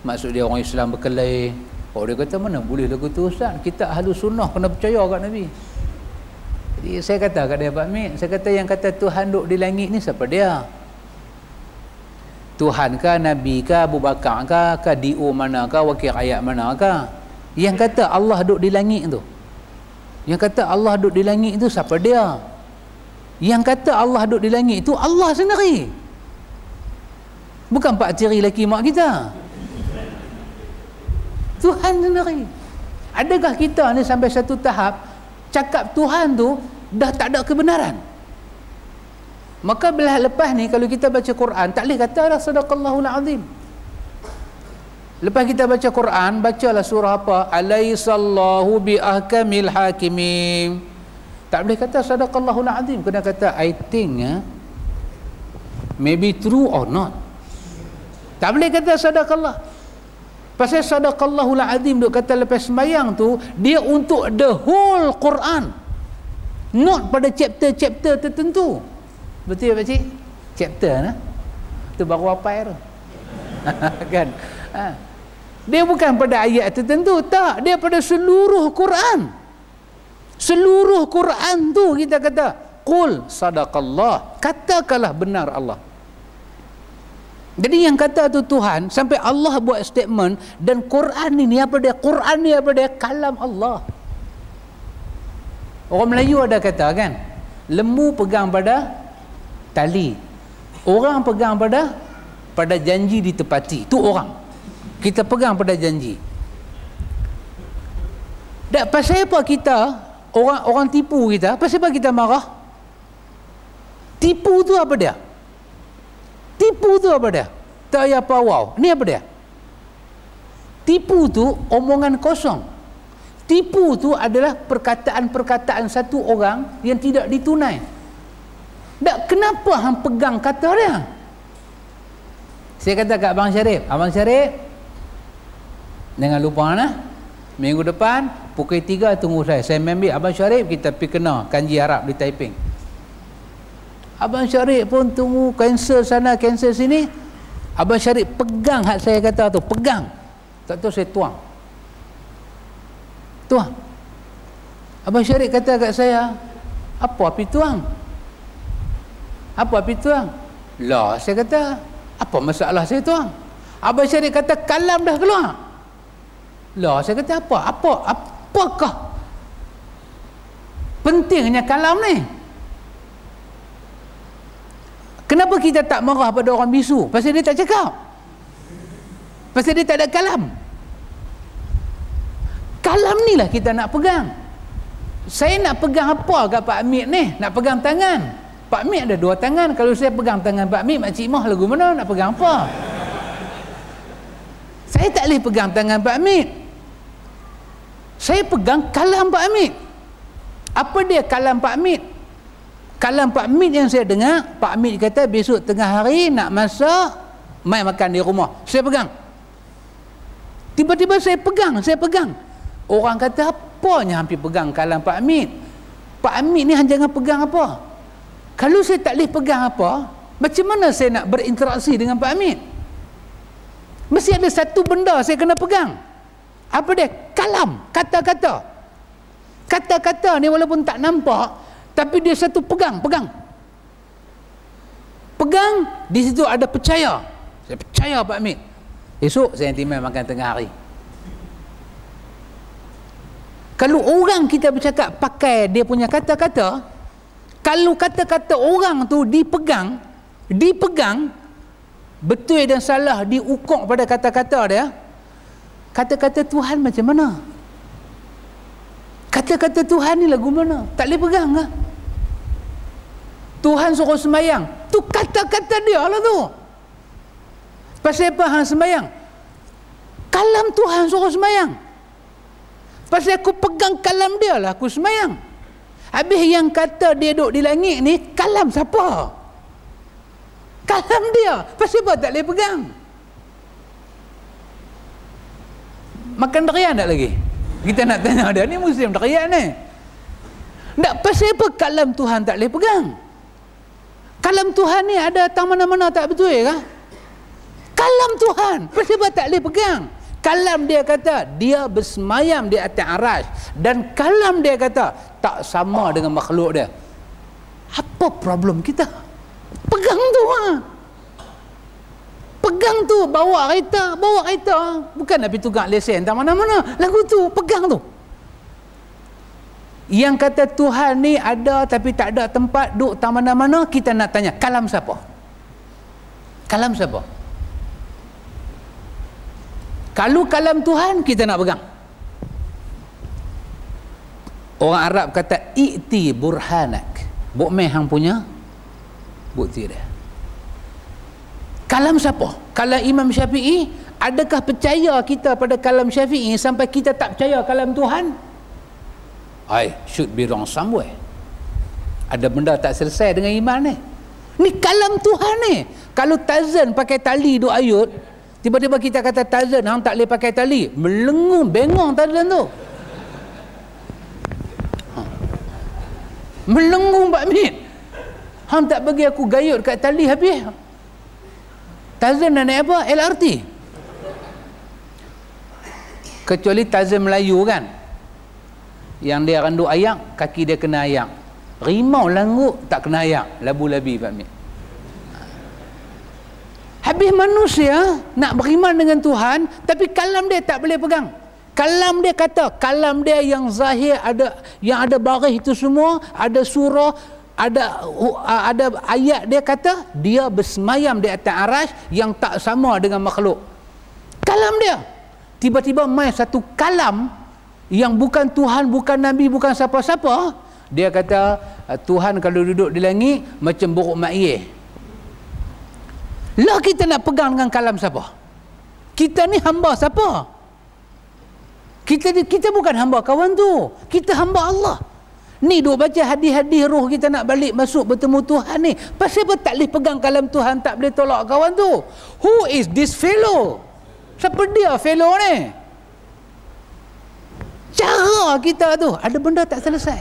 maksud dia orang Islam berkelahi. Oh, dia kata mana boleh lagu tu Ustaz? Kita ahlu sunnah kena percaya kat Nabi. Jadi saya kata kat dia, Pak Mik, saya kata yang kata Tuhan duduk di langit ni siapa dia? Tuhan kah, Nabi kah, Abu Bakar kah, DO mana kah, wakil rakyat mana kah? Yang kata Allah duduk di langit tu, yang kata Allah duduk di langit tu siapa dia? Yang kata Allah duduk di langit tu Allah sendiri, bukan pak tiri laki mak kita. Tuhan sendiri. Adakah kita ni sampai satu tahap cakap Tuhan tu dah tak ada kebenaran? Maka belah lepas ni kalau kita baca Quran tak boleh kata dah sadaqallahul azim. Lepas kita baca Quran, bacalah surah apa? Alaihissallahu bi ahkamil hakimin. Tak boleh kata sadaqallahul azim, kena kata I think maybe true or not. Tak boleh kata sadaqallah. Pasal sadaqallahul azim duk kata lepas sembahyang tu dia untuk the whole Quran, not pada chapter-chapter tertentu. Betul ya Pak Cik? Chapter nah. Tu baru apa tu. Kan? Dia bukan pada ayat tertentu, tak, dia pada seluruh Quran. Seluruh Quran tu kita kata qul sadaqallah, katakanlah benar Allah. Jadi yang kata tu Tuhan, sampai Allah buat statement, dan Quran ni apa dia? Quran ni apa dia? Kalam Allah. Orang Melayu ada kata kan, lembu pegang pada tali, orang pegang pada janji ditepati. Tu orang. Kita pegang pada janji. Tak pasal apa kita orang tipu kita, pasal apa kita marah? Tipu tu apa dia? Tipu tu apa dia? Tak payah apa wow. Ni apa dia? Tipu tu omongan kosong. Tipu tu adalah perkataan-perkataan satu orang yang tidak ditunai. Tak, kenapa hang pegang kata dia? Saya kata kat Abang Syarif, jangan lupa nah, minggu depan pukul 3 tunggu saya ambil Abang Syarif, kita pergi kena kanji Arab di Taiping. Abang Syarif pun tunggu, cancel sana cancel sini. Abang Syarif pegang hak saya kata tu, pegang. Tak tahu saya tuang. Abang Syarif kata kat saya, apa api tuang? Apa api tuang? Lah, saya kata, apa masalah saya tuang? Abang Syarif kata, kalam dah keluar. Lah, saya kata, apakah pentingnya kalam ni? Kenapa kita tak marah pada orang bisu? Pasal dia tak cakap. Pasal dia tak ada kalam. Kalam ni lah kita nak pegang. Saya nak pegang apa kat Pak Amit ni? Nak pegang tangan. Pak Amit ada 2 tangan. Kalau saya pegang tangan Pak Amit, Makcik Mah lagu mana? Nak pegang apa? Saya tak boleh pegang tangan Pak Amit. Saya pegang kalam Pak Amit. Apa dia kalam Pak Amit? Kalam Pak Amit yang saya dengar, Pak Amit kata besok tengah hari nak masak, mai makan di rumah. Saya pegang. Tiba-tiba saya pegang. Orang kata, apanya hampir pegang kalam Pak Amit? Pak Amit ni jangan pegang apa? Kalau saya tak boleh pegang apa, macam mana saya nak berinteraksi dengan Pak Amit? Mesti ada satu benda saya kena pegang. Apa dia? Kalam, kata-kata. Kata-kata ni walaupun tak nampak, tapi dia satu pegang. Di situ ada percaya. Saya percaya Pak Amit. Esok saya nanti makan tengah hari. Kalau orang kita bercakap pakai dia punya kata-kata, kalau kata-kata orang tu dipegang, betul dan salah diukur pada kata-kata dia, kata-kata Tuhan macam mana? Kata-kata Tuhan ni lagu mana? Tak boleh pegang ke? Tuhan suruh semayang, tu kata-kata dia lah tu. Pasal apa hang semayang? Kalam Tuhan suruh semayang. Pasal aku pegang kalam dia lah aku semayang. Habis yang kata dia duduk di langit ni, kalam siapa? Kalam dia. Pasal apa tak boleh pegang? Makan durian tak lagi? Kita nak tanya dia, ni musim durian ni. Tak, pasal apa kalam Tuhan tak boleh pegang? Kalam Tuhan ni ada tang mana-mana tak betul ke? Kalam Tuhan, pasal apa tak boleh pegang? Kalam dia kata, dia bersemayam di atas arasy. Dan kalam dia kata, tak sama dengan makhluk dia. Apa problem kita? Pegang tu lah. Pegang tu, bawa kereta. Bukan nak pergi tukar lesen tak mana-mana. Lagu tu, pegang tu. Yang kata Tuhan ni ada tapi tak ada tempat, duduk tak mana-mana, kita nak tanya, kalam siapa? Kalam siapa? Kalau kalam Tuhan, kita nak pegang. Orang Arab kata, i'ti burhanak. Bukmeh hang punya bukti dia. Kalam siapa? Kalam Imam Syafi'i. Adakah percaya kita pada kalam Syafi'i sampai kita tak percaya kalam Tuhan? I should be wrong somewhere. Ada benda tak selesai dengan iman ni. Ni kalam Tuhan ni. Kalau Tarzan pakai tali duk ayut, tiba-tiba kita kata Tarzan hang tak boleh pakai tali, melengung bengong Tarzan tu. Melengung Pak Mit. Hang tak bagi aku gayut kat tali habis. Tarzan nak naik apa? LRT. Kecuali Tarzan Melayu kan, yang dia randuk ayak, kaki dia kena ayak. Rimau langguk tak kena ayak, labu-labi Pak Mit. Habis manusia nak beriman dengan Tuhan, tapi kalam dia tak boleh pegang. Kalam dia kata, kalam dia yang zahir ada, yang ada baris itu semua, ada surah, ada ayat, dia kata dia bersemayam di atas arasy yang tak sama dengan makhluk. Kalam dia. Tiba-tiba mai satu kalam yang bukan Tuhan, bukan Nabi, bukan siapa-siapa. Dia kata Tuhan kalau duduk di langit macam buruk maiyeh. Lah kita nak pegang dengan kalam siapa? Kita ni hamba siapa? Kita bukan hamba kawan tu. Kita hamba Allah. Ni duk baca hadis-hadis roh kita nak balik masuk bertemu Tuhan ni. Pasal apa tak boleh pegang kalam Tuhan, tak boleh tolak kawan tu? Who is this fellow? Siapa dia fellow ni? Cara kita tu ada benda tak selesai.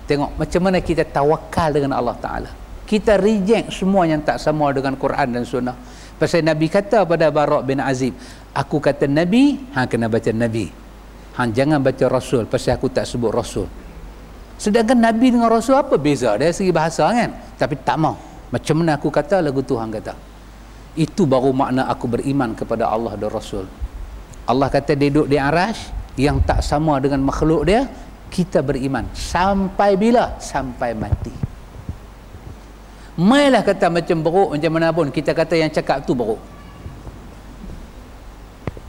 Tengok macam mana kita tawakal dengan Allah Ta'ala. Kita reject semua yang tak sama dengan Quran dan Sunnah. Pasal Nabi kata pada Bara' bin Azib, aku kata Nabi, hang kena baca Nabi. Hang jangan baca Rasul, pasal aku tak sebut Rasul. Sedangkan Nabi dengan Rasul apa beza? Dari segi bahasa kan? Tapi tak mau. Macam mana aku kata, lagu Tuhan kata. Itu baru makna aku beriman kepada Allah dan Rasul. Allah kata dia duduk di arash, yang tak sama dengan makhluk dia, kita beriman. Sampai bila? Sampai mati. Mailah kata macam beruk, macam mana pun, kita kata yang cakap tu beruk.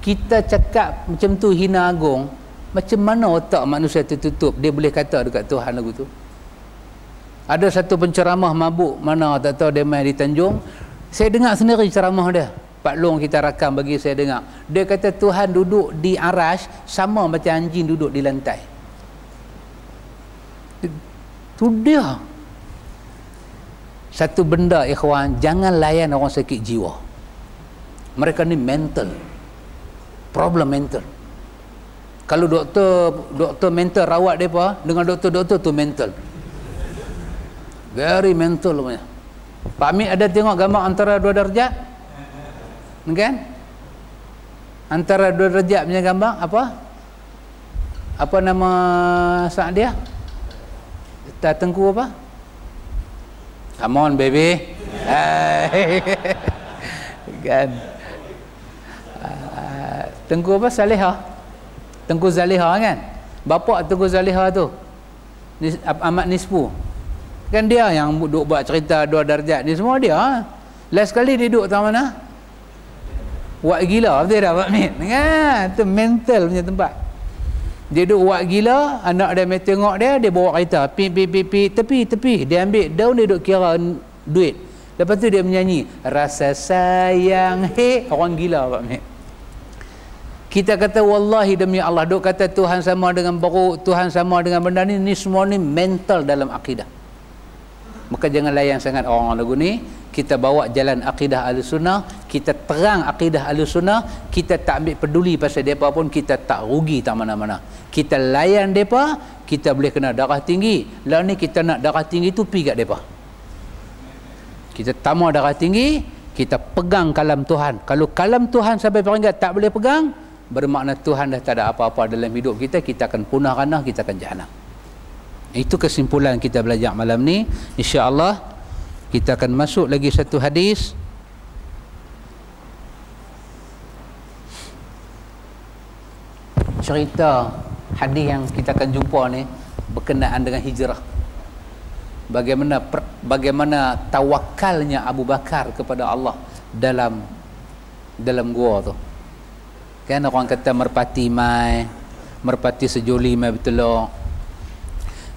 Kita cakap macam tu hina agung, macam mana otak manusia tertutup dia boleh kata dekat Tuhan lagu tu? Ada satu penceramah mabuk mana tak tahu dia main di Tanjung, saya dengar sendiri ceramah dia. Pak Long kita rakam bagi saya dengar. Dia kata Tuhan duduk di arash sama macam anjing duduk di lantai. Itu dia. Satu benda ikhwan, jangan layan orang sakit jiwa. Mereka ni mental. Problem mental. Kalau doktor mental rawat mereka dengan doktor tu mental. Very mental punya. Pak Amir ada tengok gambar antara dua darjat? Kan? Antara dua darjat punya gambar apa? Apa nama saat dia? Tengku apa? Come on baby. Kan? Tengku apa? Salihah. Tengku Zalihah kan? Bapa Tengku Zalihah tu Ahmad Nispu. Kan dia yang duk buat cerita dua darjat ni semua dia. Last kali dia duduk tak mana? Wak gila betul dah Pak Min kan? Tu mental punya tempat. Dia duduk wak gila, anak dia mai tengok dia bawa kereta tepi. Dia ambil daun, dia duduk kira duit. Lepas tu dia menyanyi rasa sayang orang gila Pak Min. Kita kata wallahi demi Allah, duk kata Tuhan sama dengan beruk, Tuhan sama dengan benda ni semua ni mental dalam akidah. Maka jangan layan sangat orang lagu ni. Kita bawa jalan akidah Ahlussunnah, kita terang akidah Ahlussunnah, kita tak ambil peduli pasal depa pun, kita tak rugi tak mana-mana. Kita layan depa, kita boleh kena darah tinggi. Lah ni kita nak darah tinggi tu pi kat depa. Kita tamu darah tinggi, kita pegang kalam Tuhan. Kalau kalam Tuhan sampai peringkat tak boleh pegang, bermakna Tuhan dah tak ada apa-apa dalam hidup kita, kita akan punah ranah, kita akan jahanam. Itu kesimpulan kita belajar malam ni. InsyaAllah kita akan masuk lagi satu hadis. Cerita hadis yang kita akan jumpa ni berkenaan dengan hijrah. Bagaimana tawakalnya Abu Bakar kepada Allah dalam gua tu. Kan orang kata merpati sejoli mai betul.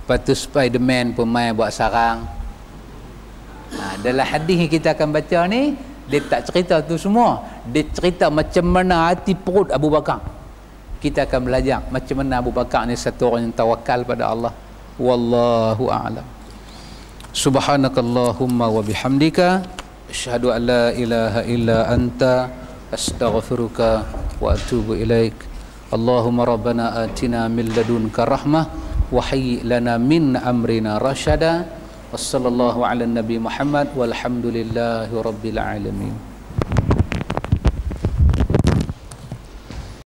Lepas tu Spiderman pun mai buat sarang. Dalam hadis yang kita akan baca ni, dia tak cerita tu semua. Dia cerita macam mana hati perut Abu Bakar. Kita akan belajar macam mana Abu Bakar ni satu orang yang tawakal pada Allah. Wallahu a'lam. Subhanakallahumma wa bihamdika asyhadu an la ilaha illa anta astaghfiruka wa atubu ilaik. Allahumma rabbana atina min ladunka rahmah wa hayyi lana min amrina rasyada. Wassallallahu ala nabi Muhammad walhamdulillahi rabbil alamin.